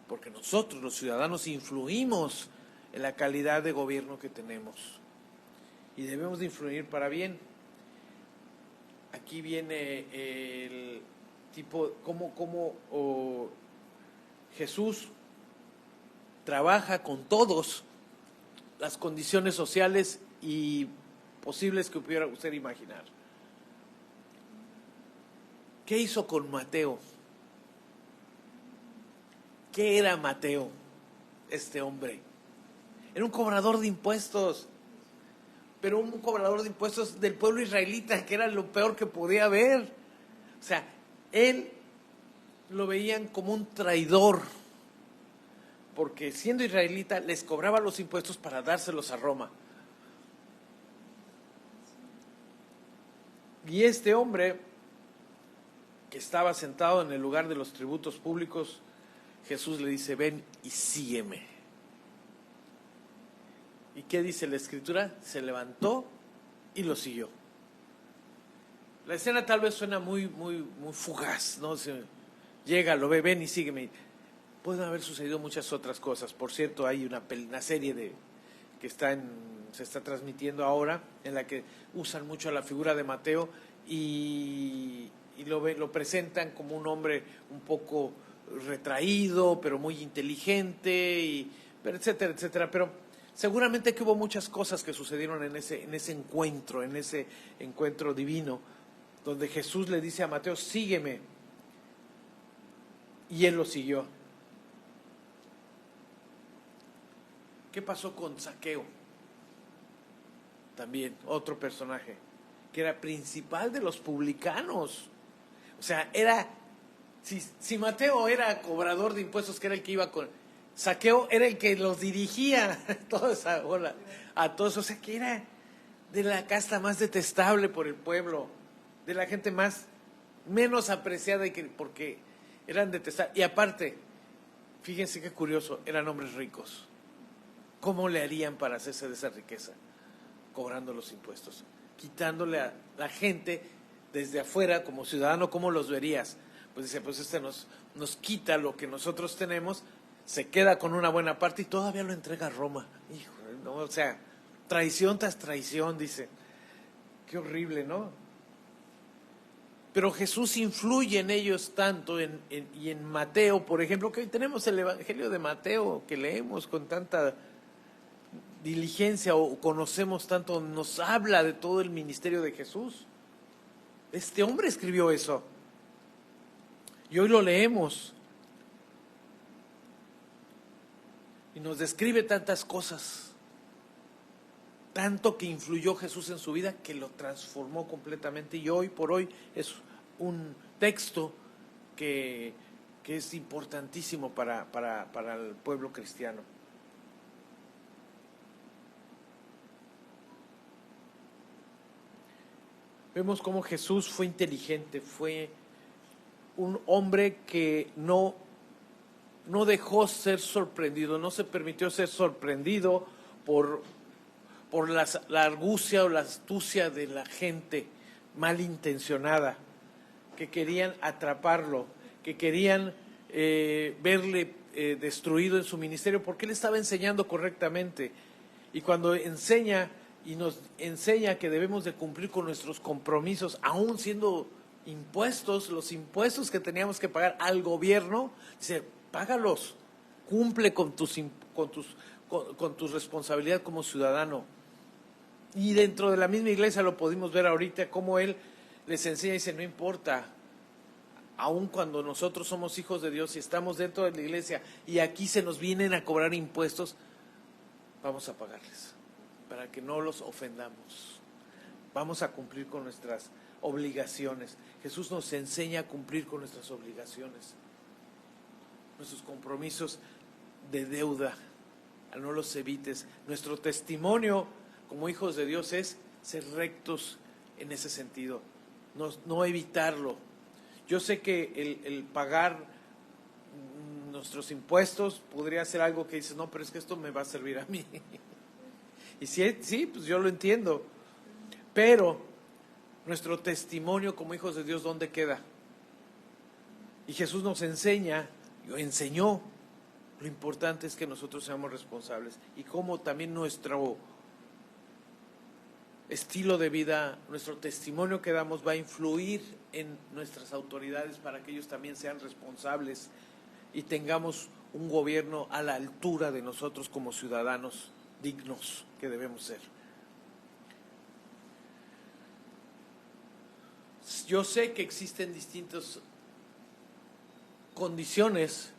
porque nosotros los ciudadanos influimos en la calidad de gobierno que tenemos y debemos de influir para bien. Aquí viene el tipo, cómo Jesús trabaja con todos las condiciones sociales y posibles que pudiera usted imaginar. ¿Qué hizo con Mateo? ¿Qué era Mateo, este hombre? Era un cobrador de impuestos, pero un cobrador de impuestos del pueblo israelita, que era lo peor que podía haber. O sea, él lo veían como un traidor, porque siendo israelita les cobraba los impuestos para dárselos a Roma. Y este hombre, que estaba sentado en el lugar de los tributos públicos, Jesús le dice, ven y sígueme. ¿Y qué dice la Escritura? Se levantó y lo siguió. La escena tal vez suena muy fugaz, ¿no? Llega, lo ve, ven y sígueme. Pueden haber sucedido muchas otras cosas. Por cierto, hay una serie que se está transmitiendo ahora, en la que usan mucho a la figura de Mateo y lo presentan como un hombre un poco retraído, pero muy inteligente, etcétera, etcétera. Pero seguramente que hubo muchas cosas que sucedieron en ese encuentro divino, donde Jesús le dice a Mateo, sígueme, y él lo siguió. ¿Qué pasó con Zaqueo? También otro personaje que era principal de los publicanos. sea, si Mateo era cobrador de impuestos, que era el que iba con Zaqueo, era el que los dirigía toda esa ola, a todos, o sea, que era de la casta más detestable por el pueblo, de la gente menos apreciada porque eran detestables. Y aparte, fíjense qué curioso, eran hombres ricos. ¿Cómo le harían para hacerse de esa riqueza? Cobrando los impuestos, quitándole a la gente desde afuera, como ciudadano, ¿cómo los verías? Pues dice, pues nos quita lo que nosotros tenemos, se queda con una buena parte y todavía lo entrega a Roma. Híjole, ¿no? O sea, traición tras traición, dice. Qué horrible, ¿no? Pero Jesús influye en ellos tanto, y en Mateo, por ejemplo, que hoy tenemos el Evangelio de Mateo, que leemos con tanta diligencia o conocemos tanto, nos habla de todo el ministerio de Jesús. Este hombre escribió eso. Y hoy lo leemos. Y nos describe tantas cosas. Tanto que influyó Jesús en su vida que lo transformó completamente. Y hoy por hoy es un texto que es importantísimo para el pueblo cristiano. Vemos cómo Jesús fue inteligente, fue un hombre que no dejó ser sorprendido, no se permitió ser sorprendido por la argucia o la astucia de la gente malintencionada, que querían atraparlo, que querían verle destruido en su ministerio, porque él estaba enseñando correctamente. Y cuando enseña y nos enseña que debemos de cumplir con nuestros compromisos, aún siendo impuestos, los impuestos que teníamos que pagar al gobierno, dice, págalos, cumple con tu responsabilidad como ciudadano. Y dentro de la misma iglesia lo pudimos ver ahorita, cómo él les enseña y dice, no importa, aun cuando nosotros somos hijos de Dios y estamos dentro de la iglesia y aquí se nos vienen a cobrar impuestos, vamos a pagarles, para que no los ofendamos. Vamos a cumplir con nuestras obligaciones. Jesús nos enseña a cumplir con nuestras obligaciones, nuestros compromisos de deuda, no los evites. Nuestro testimonio como hijos de Dios es ser rectos en ese sentido, no evitarlo. Yo sé que el pagar nuestros impuestos podría ser algo que dices, no, pero es que esto me va a servir a mí. Y sí, pues yo lo entiendo. Pero nuestro testimonio como hijos de Dios, ¿dónde queda? Y Jesús nos enseñó. Lo importante es que nosotros seamos responsables. Y cómo también nuestro estilo de vida, nuestro testimonio que damos va a influir en nuestras autoridades para que ellos también sean responsables y tengamos un gobierno a la altura de nosotros como ciudadanos dignos que debemos ser. Yo sé que existen distintas condiciones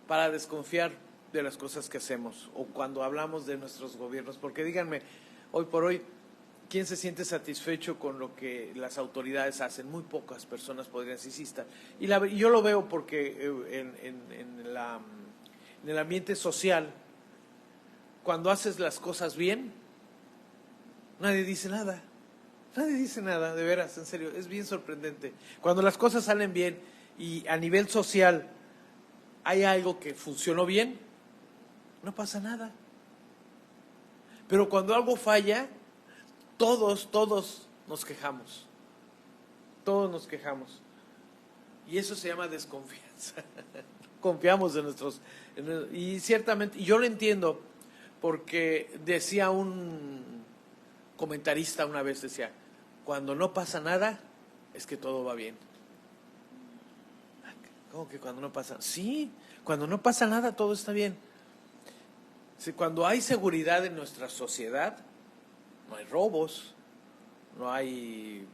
para desconfiar de las cosas que hacemos o cuando hablamos de nuestros gobiernos, porque díganme, hoy por hoy, ¿quién se siente satisfecho con lo que las autoridades hacen? Muy pocas personas podrían ser insistir. Y yo lo veo porque en el ambiente social, cuando haces las cosas bien, nadie dice nada. Nadie dice nada, de veras, en serio, es bien sorprendente. Cuando las cosas salen bien y a nivel social hay algo que funcionó bien, no pasa nada. Pero cuando algo falla, todos nos quejamos. Todos nos quejamos. Y eso se llama desconfianza. Confiamos y ciertamente, y yo lo entiendo, porque decía un comentarista una vez, decía, cuando no pasa nada, es que todo va bien. ¿Cómo que cuando no pasa? Sí, cuando no pasa nada, todo está bien. Cuando hay seguridad en nuestra sociedad, no hay robos, no hay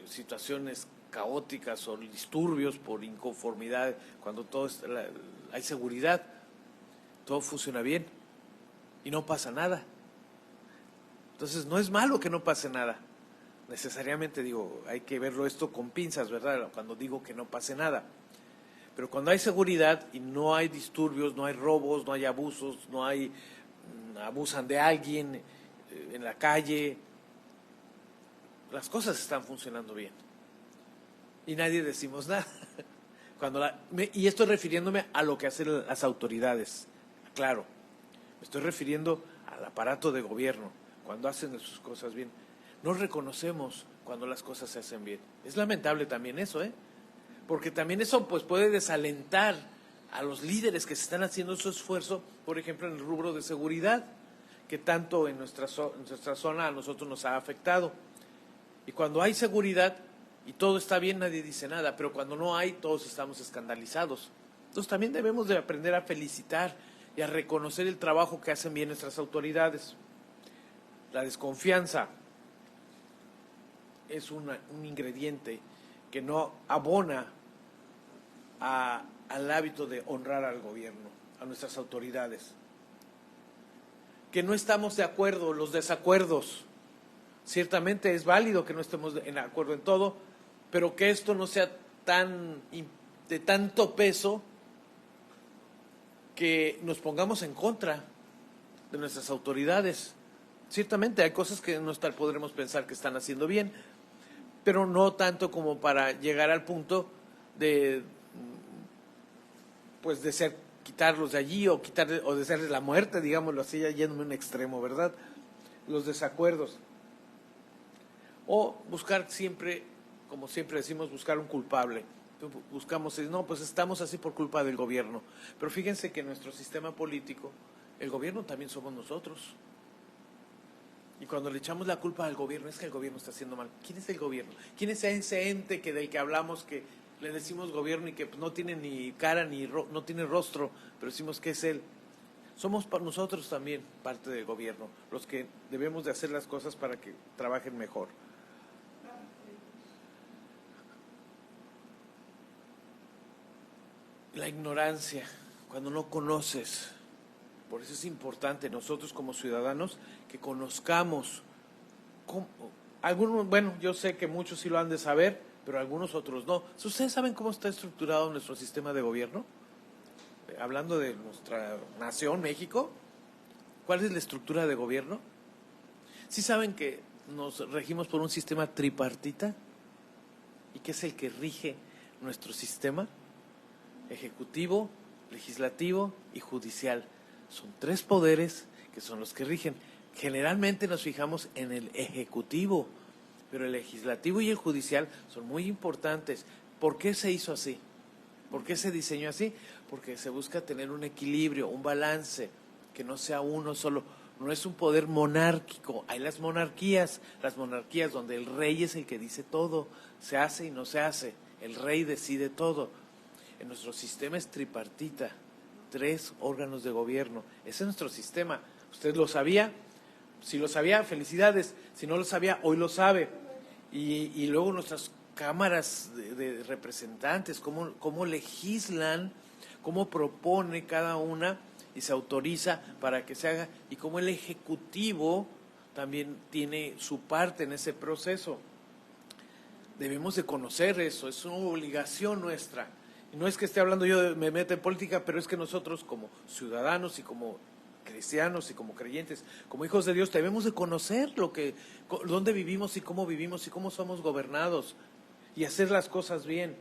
situaciones caóticas o disturbios por inconformidad. Cuando hay seguridad, todo funciona bien y no pasa nada. Entonces no es malo que no pase nada, necesariamente digo, hay que verlo esto con pinzas, ¿verdad? Cuando digo que no pase nada. Pero cuando hay seguridad y no hay disturbios, no hay robos, no hay abusos, no hay abusan de alguien en la calle, las cosas están funcionando bien. Y nadie decimos nada. Y estoy refiriéndome a lo que hacen las autoridades. Claro, me estoy refiriendo al aparato de gobierno, cuando hacen sus cosas bien. No reconocemos cuando las cosas se hacen bien. Es lamentable también eso, porque también eso pues puede desalentar a los líderes que se están haciendo su esfuerzo, por ejemplo, en el rubro de seguridad, que tanto en nuestra zona a nosotros nos ha afectado. Y cuando hay seguridad y todo está bien, nadie dice nada, pero cuando no hay, todos estamos escandalizados. Entonces también debemos de aprender a felicitar y a reconocer el trabajo que hacen bien nuestras autoridades. La desconfianza es un ingrediente que no abona al hábito de honrar al gobierno, a nuestras autoridades. Que no estamos de acuerdo, los desacuerdos. Ciertamente es válido que no estemos de acuerdo en todo, pero que esto no sea de tanto peso que nos pongamos en contra de nuestras autoridades. Ciertamente hay cosas que no podremos pensar que están haciendo bien, pero no tanto como para llegar al punto de quitarlos de allí o desearles la muerte, digámoslo así, ya yéndome a un extremo, ¿verdad? Los desacuerdos. O buscar siempre, como siempre decimos, buscar un culpable. Buscamos, no, pues estamos así por culpa del gobierno. Pero fíjense que en nuestro sistema político, el gobierno también somos nosotros. Y cuando le echamos la culpa al gobierno, es que el gobierno está haciendo mal. ¿Quién es el gobierno? ¿Quién es ese ente del que hablamos, que le decimos gobierno y que no tiene ni cara, no tiene rostro, pero decimos que es él? Somos para nosotros también parte del gobierno, los que debemos de hacer las cosas para que trabajen mejor. La ignorancia, cuando no conoces. Por eso es importante nosotros como ciudadanos que conozcamos. Algunos, bueno, yo sé que muchos sí lo han de saber, pero algunos otros no. ¿Ustedes saben cómo está estructurado nuestro sistema de gobierno? Hablando de nuestra nación, México, ¿cuál es la estructura de gobierno? ¿Sí saben que nos regimos por un sistema tripartita? ¿Y qué es el que rige nuestro sistema? Ejecutivo, legislativo y judicial. Son 3 poderes que son los que rigen. Generalmente nos fijamos en el ejecutivo, pero el legislativo y el judicial son muy importantes. ¿Por qué se hizo así? ¿Por qué se diseñó así? Porque se busca tener un equilibrio, un balance, que no sea uno solo. No es un poder monárquico. Hay las monarquías donde el rey es el que dice todo, se hace y no se hace. El rey decide todo. En nuestro sistema es tripartita, 3 órganos de gobierno. Ese es nuestro sistema. ¿Usted lo sabía? Si lo sabía, felicidades. Si no lo sabía, hoy lo sabe. Y luego nuestras cámaras de representantes, cómo legislan, cómo propone cada una y se autoriza para que se haga, y cómo el Ejecutivo también tiene su parte en ese proceso. Debemos de conocer eso, es una obligación nuestra. Y no es que esté hablando yo, me meto en política, pero es que nosotros como ciudadanos y como cristianos y como creyentes, como hijos de Dios, debemos de conocer dónde vivimos y cómo somos gobernados y hacer las cosas bien.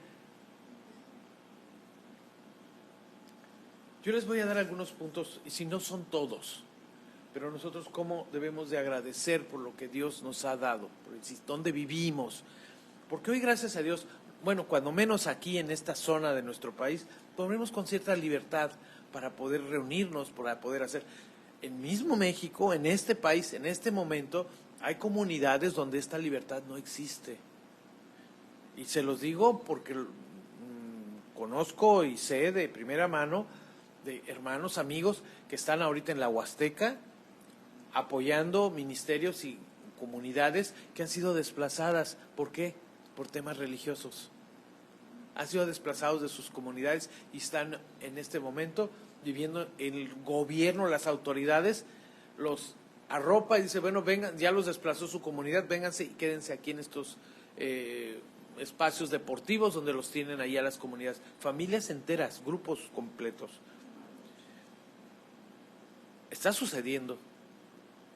Yo les voy a dar algunos puntos, y si no son todos, pero nosotros cómo debemos de agradecer por lo que Dios nos ha dado, por dónde vivimos. Porque hoy, gracias a Dios, bueno, cuando menos aquí en esta zona de nuestro país, podemos con cierta libertad para poder reunirnos, para poder hacer. En mismo México, en este país, en este momento, hay comunidades donde esta libertad no existe. Y se los digo porque conozco y sé de primera mano de hermanos, amigos que están ahorita en la Huasteca apoyando ministerios y comunidades que han sido desplazadas. ¿Por qué? Por temas religiosos. Han sido desplazados de sus comunidades y están en este momento viviendo el gobierno, las autoridades, los arropa y dice, bueno, vengan, ya los desplazó su comunidad, vénganse y quédense aquí en estos espacios deportivos donde los tienen ahí a las comunidades. Familias enteras, grupos completos. Está sucediendo.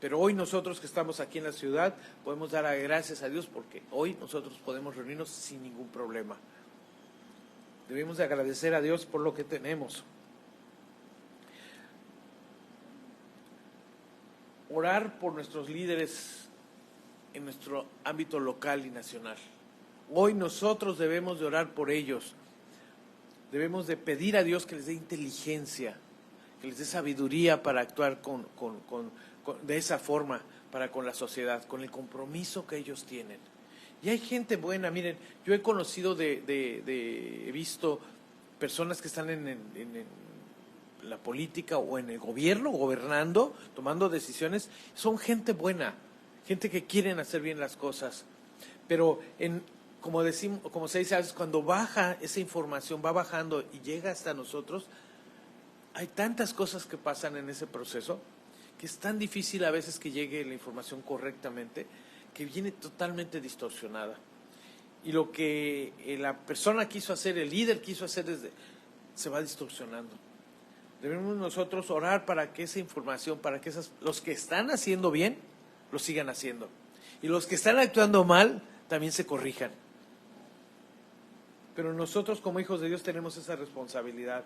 Pero hoy nosotros que estamos aquí en la ciudad podemos dar gracias a Dios porque hoy nosotros podemos reunirnos sin ningún problema. Debemos de agradecer a Dios por lo que tenemos. Orar por nuestros líderes en nuestro ámbito local y nacional. Hoy nosotros debemos de orar por ellos. Debemos de pedir a Dios que les dé inteligencia, que les dé sabiduría para actuar de esa forma para con la sociedad, con el compromiso que ellos tienen. Y hay gente buena, miren, yo he conocido he visto personas que están en la política o en el gobierno, gobernando, tomando decisiones, son gente buena, gente que quieren hacer bien las cosas, pero como se dice a veces, cuando baja esa información, va bajando y llega hasta nosotros, hay tantas cosas que pasan en ese proceso que es tan difícil a veces que llegue la información correctamente, que viene totalmente distorsionada. Y lo que la persona quiso hacer, el líder quiso hacer, se va distorsionando. Debemos nosotros orar para que esa información, para que los que están haciendo bien, lo sigan haciendo. Y los que están actuando mal, también se corrijan. Pero nosotros como hijos de Dios tenemos esa responsabilidad.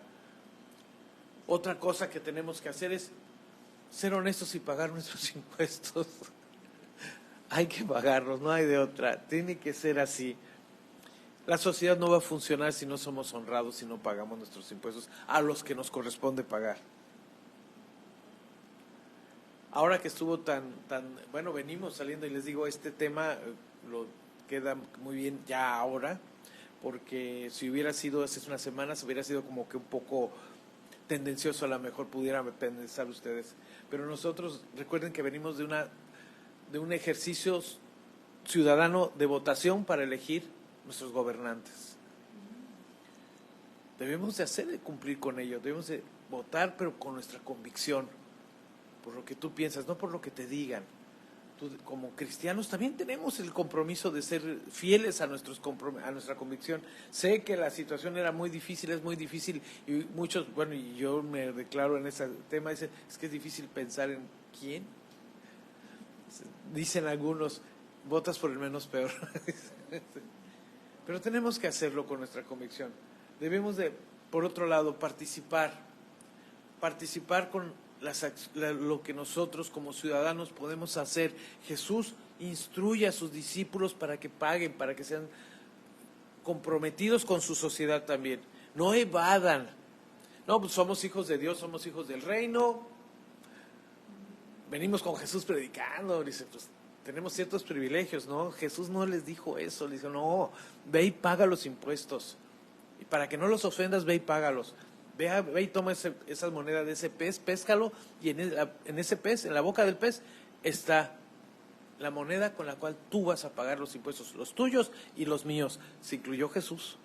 Otra cosa que tenemos que hacer es ser honestos y pagar nuestros impuestos. Hay que pagarlos, no hay de otra. Tiene que ser así. La sociedad no va a funcionar si no somos honrados, si no pagamos nuestros impuestos a los que nos corresponde pagar. Ahora que estuvo bueno, venimos saliendo y les digo, este tema lo queda muy bien ya ahora, porque si hubiera sido hace unas semanas, hubiera sido como que un poco tendencioso, a lo mejor pudieran pensar ustedes. Pero nosotros, recuerden que venimos de un ejercicio ciudadano de votación para elegir nuestros gobernantes. Debemos de cumplir con ello, debemos de votar, pero con nuestra convicción, por lo que tú piensas, no por lo que te digan. Como cristianos también tenemos el compromiso de ser fieles a nuestra convicción. Sé que la situación era muy difícil, es muy difícil, y muchos, bueno, y yo me declaro en ese tema, dicen, es que es difícil pensar en quién. Dicen algunos, votas por el menos peor. Pero tenemos que hacerlo con nuestra convicción. Debemos de, por otro lado, participar con lo que nosotros como ciudadanos podemos hacer. Jesús instruye a sus discípulos para que paguen, para que sean comprometidos con su sociedad también. No evadan. No, pues somos hijos de Dios, somos hijos del reino. Venimos con Jesús predicando. Dice, pues tenemos ciertos privilegios, ¿no? Jesús no les dijo eso. Le dijo, no, ve y paga los impuestos. Y para que no los ofendas, ve y págalos. Ve y toma esa moneda de ese pez, péscalo, y en ese pez, en la boca del pez, está la moneda con la cual tú vas a pagar los impuestos, los tuyos y los míos. Se incluyó Jesús.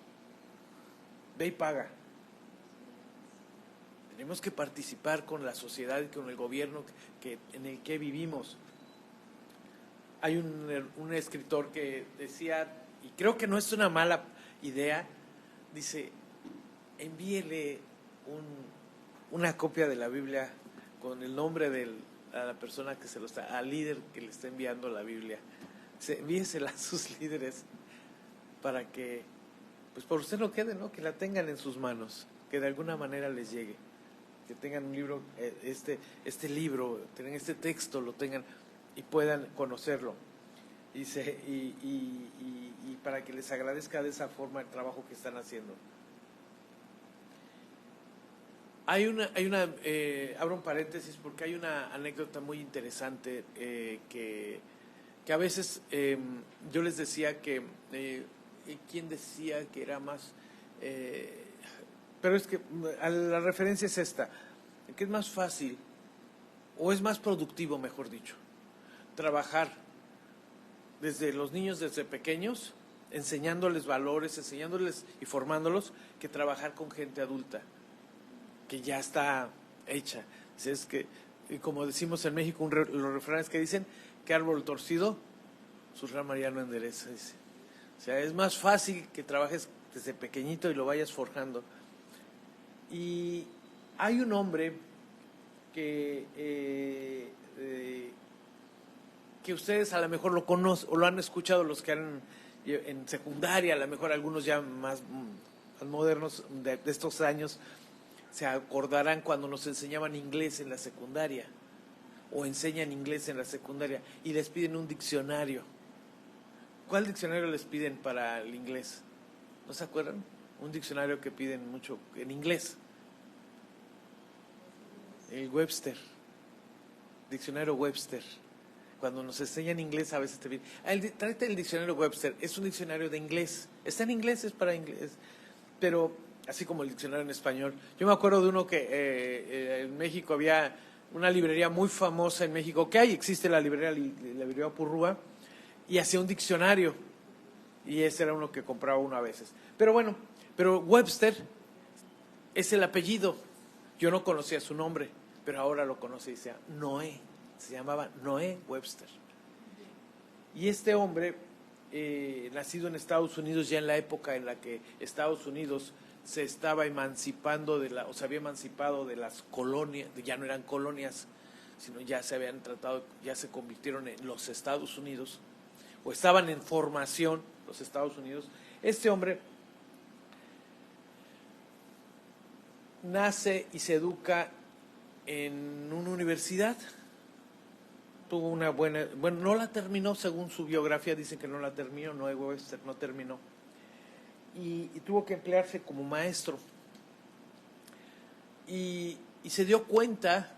Ve y paga. Tenemos que participar con la sociedad y con el gobierno en el que vivimos. Hay un escritor que decía, y creo que no es una mala idea, dice, envíele una copia de la Biblia con el nombre a la persona que al líder que le está enviando la Biblia. Envíesela a sus líderes para que, pues por usted no quede, ¿no? Que la tengan en sus manos, que de alguna manera les llegue, que tengan un libro, este libro, tengan este texto, lo tengan y puedan conocerlo. Y para que les agradezca de esa forma el trabajo que están haciendo. Abro un paréntesis porque hay una anécdota muy interesante que a veces yo les decía que, ¿quién decía que era más? Pero es que la referencia es esta, que es más fácil, o es más productivo, mejor dicho, trabajar desde los niños, desde pequeños, enseñándoles valores, enseñándoles y formándolos, que trabajar con gente adulta que ya está hecha. Es que y como decimos en México, los refranes que dicen que árbol torcido, su rama ya no endereza, dice. O sea, es más fácil que trabajes desde pequeñito y lo vayas forjando. Y hay un hombre que ustedes a lo mejor lo conocen o lo han escuchado, los que han en secundaria, a lo mejor algunos ya más modernos de estos años, se acordarán cuando nos enseñaban inglés en la secundaria o enseñan inglés en la secundaria y les piden un diccionario. ¿Cuál diccionario les piden para el inglés? ¿No se acuerdan? Un diccionario que piden mucho en inglés. El Webster. Diccionario Webster. Cuando nos enseñan inglés a veces te piden, tráete el diccionario Webster. Es un diccionario de inglés. Está en inglés, es para inglés. Pero así como el diccionario en español. Yo me acuerdo de uno que en México había una librería muy famosa en México, que existe la librería Purrúa, y hacía un diccionario, y ese era uno que compraba uno a veces. Pero bueno, pero Webster es el apellido. Yo no conocía su nombre, pero ahora lo conoce y decía Noé. Se llamaba Noé Webster. Y este hombre, nacido en Estados Unidos, ya en la época en la que Estados Unidos se estaba emancipando o se había emancipado de las colonias, ya no eran colonias, sino ya se habían tratado, ya se convirtieron en los Estados Unidos, o estaban en formación los Estados Unidos. Este hombre nace y se educa en una universidad. Tuvo una buena, bueno, no la terminó, según su biografía dicen que no la terminó, Noé Webster no terminó, y tuvo que emplearse como maestro, y se dio cuenta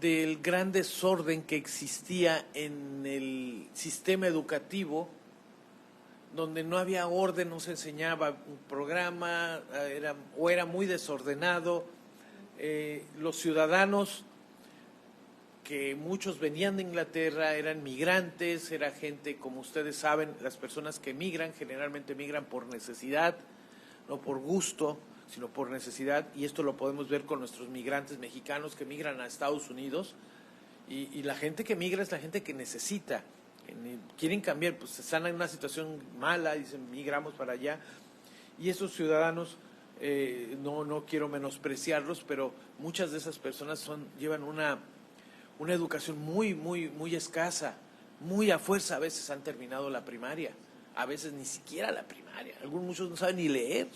del gran desorden que existía en el sistema educativo, donde no había orden, no se enseñaba un programa, era muy desordenado. Los ciudadanos, que muchos venían de Inglaterra, eran migrantes, era gente, como ustedes saben, las personas que migran generalmente migran por necesidad, no por gusto, sino por necesidad, y esto lo podemos ver con nuestros migrantes mexicanos que migran a Estados Unidos, y la gente que migra es la gente que necesita, quieren cambiar, pues están en una situación mala, dicen migramos para allá, y esos ciudadanos, no quiero menospreciarlos, pero muchas de esas personas llevan una educación muy, muy, muy escasa, muy a fuerza, a veces han terminado la primaria, a veces ni siquiera la primaria, muchos no saben ni leer,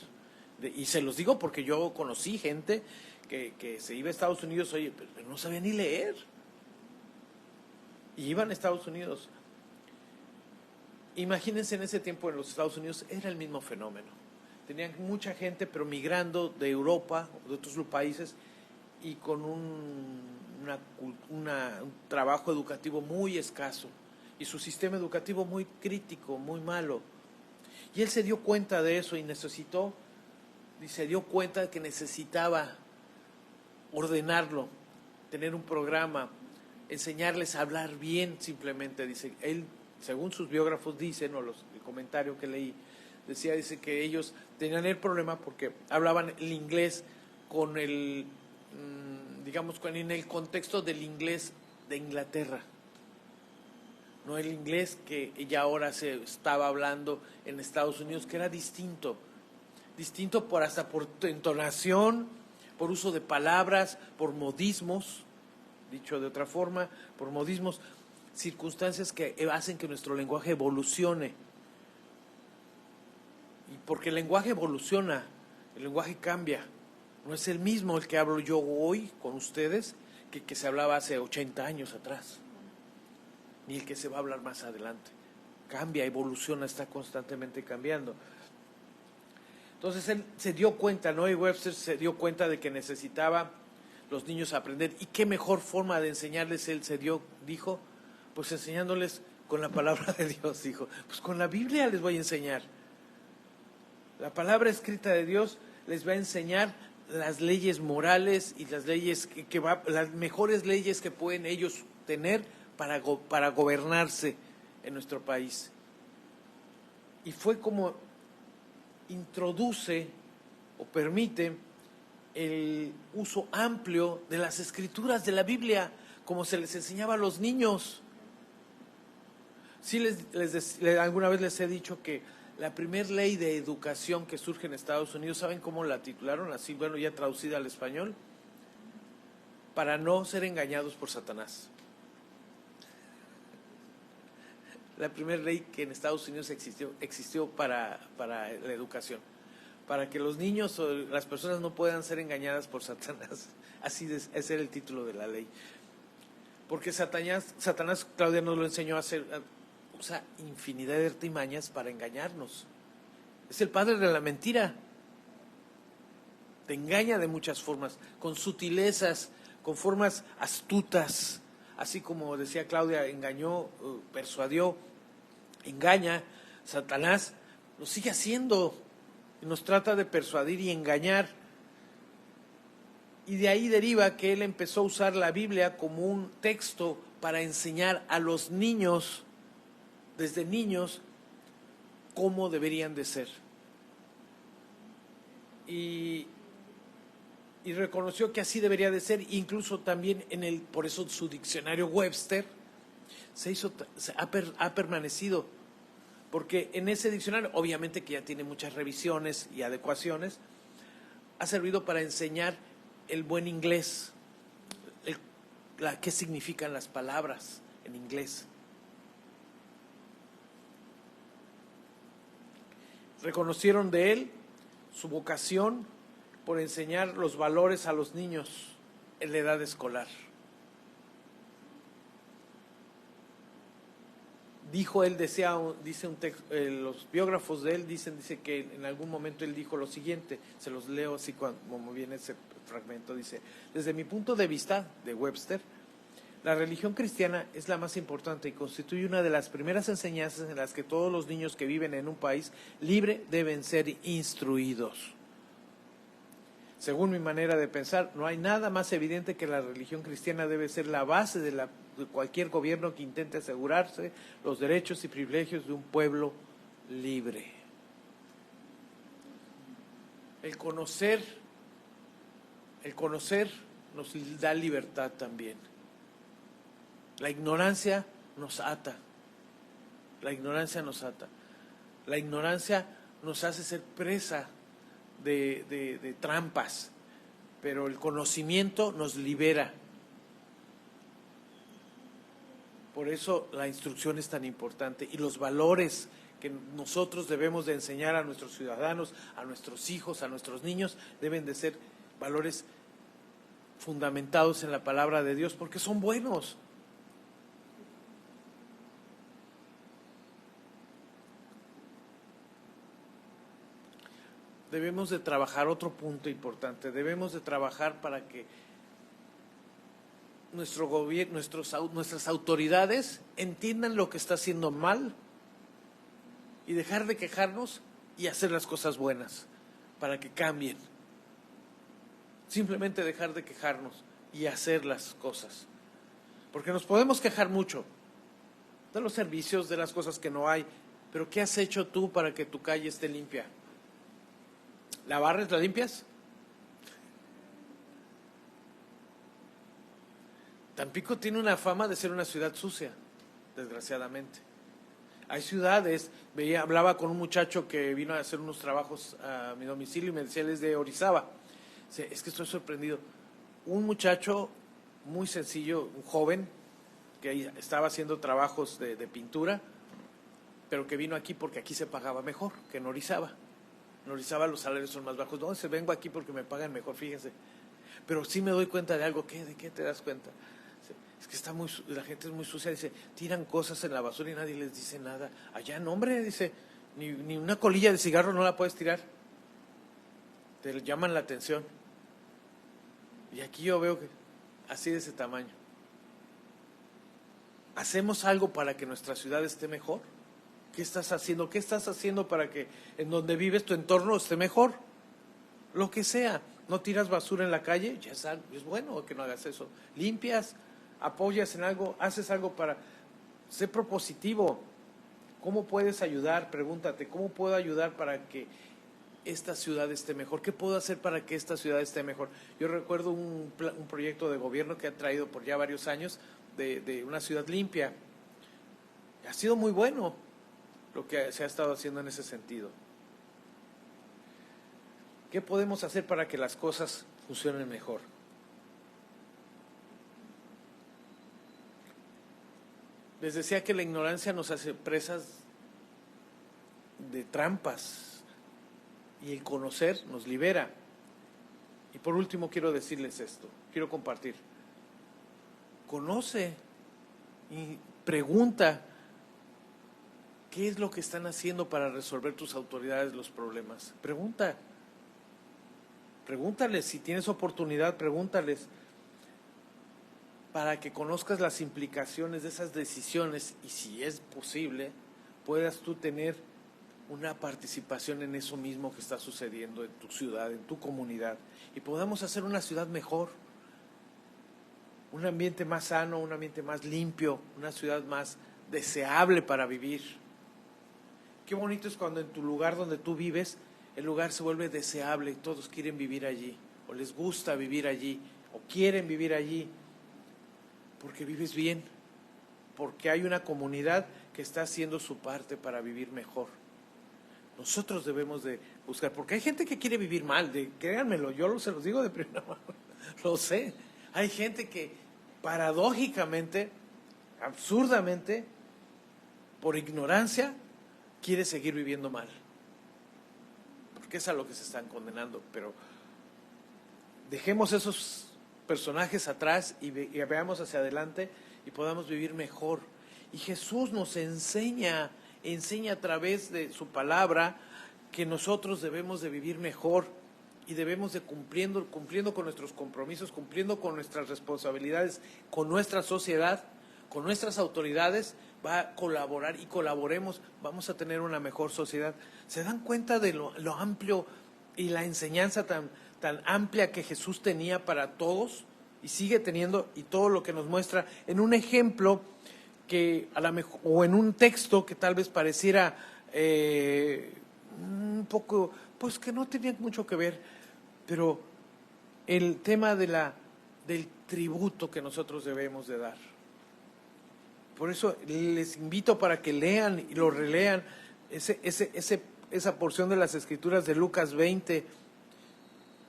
y se los digo porque yo conocí gente que se iba a Estados Unidos, oye, pero no sabía ni leer, y iban a Estados Unidos. Imagínense, en ese tiempo en los Estados Unidos era el mismo fenómeno, tenían mucha gente pero migrando de Europa, de otros países, y con un trabajo educativo muy escaso y su sistema educativo muy crítico, muy malo. Y él se dio cuenta de eso y se dio cuenta de que necesitaba ordenarlo, tener un programa, enseñarles a hablar bien simplemente. Dice, él, según sus biógrafos dicen, o el comentario que leí, dice que ellos tenían el problema porque hablaban el inglés con en el contexto del inglés de Inglaterra, no el inglés que ya ahora se estaba hablando en Estados Unidos, que era distinto hasta por entonación, por uso de palabras, por modismos, dicho de otra forma, por modismos, circunstancias que hacen que nuestro lenguaje evolucione. Y porque el lenguaje evoluciona, el lenguaje cambia. No es el mismo el que hablo yo hoy con ustedes que se hablaba hace 80 años atrás, ni el que se va a hablar más adelante. Cambia, evoluciona, está constantemente cambiando. Entonces él se dio cuenta, Noé Webster se dio cuenta de que necesitaba los niños aprender. ¿Y qué mejor forma de enseñarles? Dijo, pues enseñándoles con la palabra de Dios. Dijo, pues con la Biblia les voy a enseñar. La palabra escrita de Dios les va a enseñar las leyes morales y las leyes las mejores leyes que pueden ellos tener para gobernarse en nuestro país. Y fue como introduce o permite el uso amplio de las escrituras de la Biblia como se les enseñaba a los niños. Sí, alguna vez les he dicho que la primer ley de educación que surge en Estados Unidos, ¿saben cómo la titularon? Así, bueno, ya traducida al español, para no ser engañados por Satanás. La primera ley que en Estados Unidos existió para la educación, para que los niños o las personas no puedan ser engañadas por Satanás. Ese era el título de la ley. Porque Satanás, Claudia nos lo enseñó a hacer, usa infinidad de artimañas para engañarnos. Es el padre de la mentira. Te engaña de muchas formas, con sutilezas, con formas astutas. Así como decía Claudia, engañó, persuadió, engaña. Satanás lo sigue haciendo, nos trata de persuadir y engañar. Y de ahí deriva que él empezó a usar la Biblia como un texto para enseñar a los niños, desde niños, cómo deberían de ser. Y reconoció que así debería de ser, incluso también por eso su diccionario Webster ha permanecido, porque en ese diccionario, obviamente que ya tiene muchas revisiones y adecuaciones, ha servido para enseñar el buen inglés, qué significan las palabras en inglés. Reconocieron de él su vocación por enseñar los valores a los niños en la edad escolar. Dijo él, dice un texto, los biógrafos de él dice que en algún momento él dijo lo siguiente, se los leo así como viene ese fragmento, dice: desde mi punto de vista, de Webster, la religión cristiana es la más importante y constituye una de las primeras enseñanzas en las que todos los niños que viven en un país libre deben ser instruidos. Según mi manera de pensar, no hay nada más evidente que la religión cristiana debe ser la base de cualquier gobierno que intente asegurarse los derechos y privilegios de un pueblo libre. El conocer nos da libertad también. La ignorancia nos ata. La ignorancia nos hace ser presa de trampas, pero el conocimiento nos libera. Por eso la instrucción es tan importante y los valores que nosotros debemos de enseñar a nuestros ciudadanos, a nuestros hijos, a nuestros niños, deben de ser valores fundamentados en la palabra de Dios, porque son buenos. Debemos de trabajar, otro punto importante, debemos de trabajar para que nuestro gobierno, nuestras autoridades entiendan lo que está haciendo mal y dejar de quejarnos y hacer las cosas buenas para que cambien. Simplemente dejar de quejarnos y hacer las cosas. Porque nos podemos quejar mucho de los servicios, de las cosas que no hay, pero ¿qué has hecho tú para que tu calle esté limpia? ¿La barres, la limpias? Tampico tiene una fama de ser una ciudad sucia, desgraciadamente. Hay ciudades, hablaba con un muchacho que vino a hacer unos trabajos a mi domicilio y me decía, él es de Orizaba. Es que estoy sorprendido. Un muchacho muy sencillo, un joven, que estaba haciendo trabajos de pintura, pero que vino aquí porque aquí se pagaba mejor que en Orizaba. En Orizaba los salarios son más bajos. No, vengo aquí porque me pagan mejor, fíjense. Pero sí me doy cuenta de algo. ¿De qué te das cuenta? Es que la gente es muy sucia. Dice, tiran cosas en la basura y nadie les dice nada. Allá no, hombre, dice, ni una colilla de cigarro no la puedes tirar. Te llaman la atención. Y aquí yo veo que así de ese tamaño. ¿Hacemos algo para que nuestra ciudad esté mejor? ¿Qué estás haciendo? ¿Qué estás haciendo para que en donde vives tu entorno esté mejor? Lo que sea. ¿No tiras basura en la calle? Ya es bueno que no hagas eso. Limpias, apoyas en algo, haces algo para ser propositivo. ¿Cómo puedes ayudar? Pregúntate, ¿cómo puedo ayudar para que esta ciudad esté mejor? ¿Qué puedo hacer para que esta ciudad esté mejor? Yo recuerdo un proyecto de gobierno que ha traído por ya varios años de una ciudad limpia. Ha sido muy bueno lo que se ha estado haciendo en ese sentido. ¿Qué podemos hacer para que las cosas funcionen mejor? Les decía que la ignorancia nos hace presas de trampas y el conocer nos libera. Y por último quiero decirles esto, quiero compartir. Conoce y pregunta qué es lo que están haciendo para resolver tus autoridades los problemas. Pregúntales, si tienes oportunidad, pregúntales para que conozcas las implicaciones de esas decisiones y si es posible, puedas tú tener una participación en eso mismo que está sucediendo en tu ciudad, en tu comunidad, y podamos hacer una ciudad mejor, un ambiente más sano, un ambiente más limpio, una ciudad más deseable para vivir. Qué bonito es cuando en tu lugar donde tú vives, el lugar se vuelve deseable y todos quieren vivir allí, o les gusta vivir allí, o quieren vivir allí, porque vives bien, porque hay una comunidad que está haciendo su parte para vivir mejor. Nosotros debemos de buscar, porque hay gente que quiere vivir mal, créanmelo, yo se los digo de primera mano, lo sé. Hay gente que paradójicamente, absurdamente, por ignorancia, quiere seguir viviendo mal. Porque es a lo que se están condenando. Pero dejemos esos personajes atrás y veamos hacia adelante y podamos vivir mejor. Y Jesús nos enseña a través de su palabra que nosotros debemos de vivir mejor y debemos de cumpliendo con nuestros compromisos, cumpliendo con nuestras responsabilidades, con nuestra sociedad, con nuestras autoridades, va a colaborar y colaboremos, vamos a tener una mejor sociedad. ¿Se dan cuenta de lo amplio y la enseñanza tan amplia que Jesús tenía para todos y sigue teniendo, y todo lo que nos muestra en un ejemplo que a la mejor, o en un texto que tal vez pareciera un poco, pues que no tenía mucho que ver, pero el tema del tributo que nosotros debemos de dar? Por eso les invito para que lean y lo relean esa porción de las Escrituras de Lucas 20,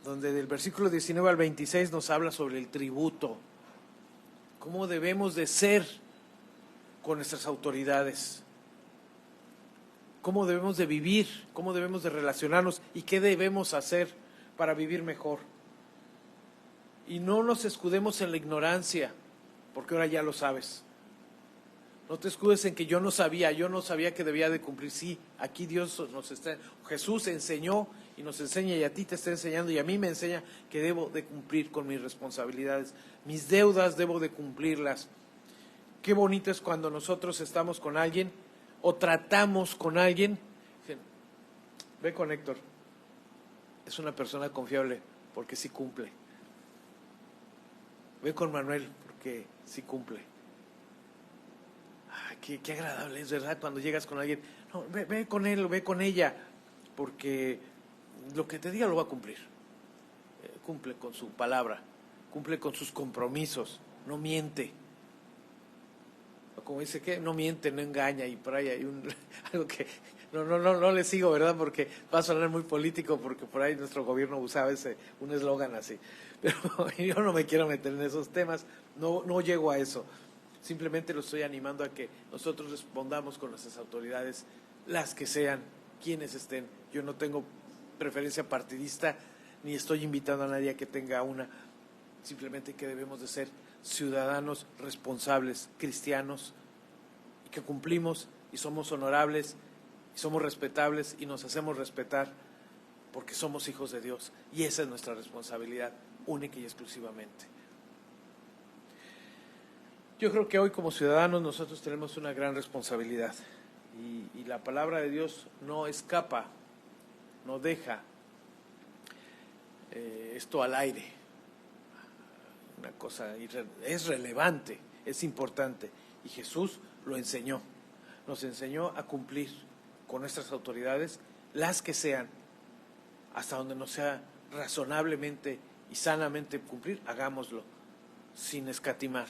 donde del versículo 19 al 26 nos habla sobre el tributo, cómo debemos de ser con nuestras autoridades, cómo debemos de vivir, cómo debemos de relacionarnos y qué debemos hacer para vivir mejor. Y no nos escudemos en la ignorancia, porque ahora ya lo sabes. No te escudes en que yo no sabía que debía de cumplir. Sí, aquí Jesús enseñó y nos enseña, y a ti te está enseñando y a mí me enseña que debo de cumplir con mis responsabilidades. Mis deudas debo de cumplirlas. Qué bonito es cuando nosotros estamos con alguien o tratamos con alguien. Ve con Héctor, es una persona confiable porque sí cumple. Ve con Manuel porque sí cumple. Qué agradable es, ¿verdad? Cuando llegas con alguien, no, ve con él o ve con ella, porque lo que te diga lo va a cumplir. Cumple con su palabra, cumple con sus compromisos, no miente. Como dice que no miente, no engaña, y por ahí hay algo que no le sigo, ¿verdad? Porque va a sonar muy político, porque por ahí nuestro gobierno usaba un eslogan así. Pero yo no me quiero meter en esos temas, no llego a eso. Simplemente lo estoy animando a que nosotros respondamos con nuestras autoridades, las que sean, quienes estén. Yo no tengo preferencia partidista, ni estoy invitando a nadie a que tenga una. Simplemente que debemos de ser ciudadanos responsables, cristianos, y que cumplimos y somos honorables y somos respetables y nos hacemos respetar porque somos hijos de Dios, y esa es nuestra responsabilidad única y exclusivamente. Yo creo que hoy como ciudadanos nosotros tenemos una gran responsabilidad, y la palabra de Dios no escapa, no deja esto al aire. Una cosa es relevante, es importante, y Jesús lo enseñó, nos enseñó a cumplir con nuestras autoridades, las que sean, hasta donde nos sea razonablemente y sanamente cumplir, hagámoslo, sin escatimar.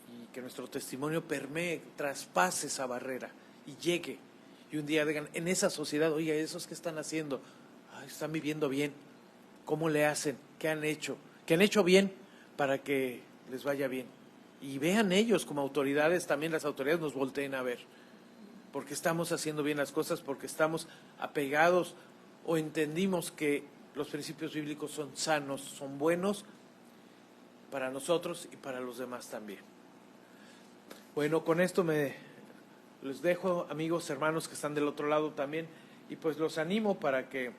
Y que nuestro testimonio permee, traspase esa barrera y llegue. Y un día digan, en esa sociedad, oye, esos que están haciendo, están viviendo bien, ¿cómo le hacen? ¿Qué han hecho? ¿Qué han hecho bien para que les vaya bien? Y vean ellos como autoridades, también las autoridades nos volteen a ver, porque estamos haciendo bien las cosas, porque estamos apegados o entendimos que los principios bíblicos son sanos, son buenos para nosotros y para los demás también. Bueno, con esto les dejo, amigos, hermanos que están del otro lado también, y pues los animo para que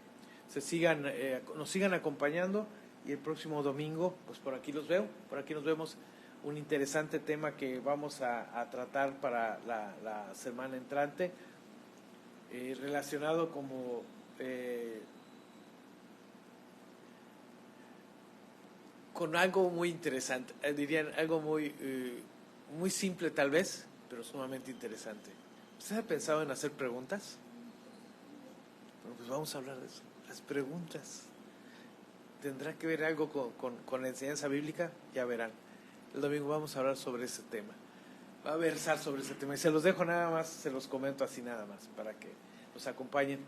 nos sigan acompañando, y el próximo domingo, pues por aquí los veo, por aquí nos vemos. Un interesante tema que vamos a tratar para la semana entrante, relacionado como con algo muy interesante, dirían algo muy simple tal vez, pero sumamente interesante. ¿Usted ha pensado en hacer preguntas? Bueno, pues vamos a hablar de eso, las preguntas. ¿Tendrá que ver algo con la enseñanza bíblica? Ya verán. El domingo vamos a hablar sobre ese tema. Va a versar sobre ese tema. Y se los dejo nada más, se los comento así nada más, para que nos acompañen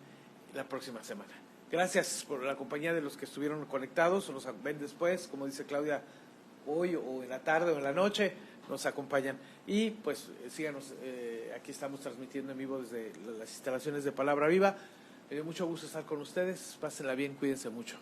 la próxima semana. Gracias por la compañía de los que estuvieron conectados, o nos ven después, como dice Claudia, hoy o en la tarde o en la noche, nos acompañan. Y pues síganos, aquí estamos transmitiendo en vivo desde las instalaciones de Palabra Viva. Me dio mucho gusto estar con ustedes, pásenla bien, cuídense mucho.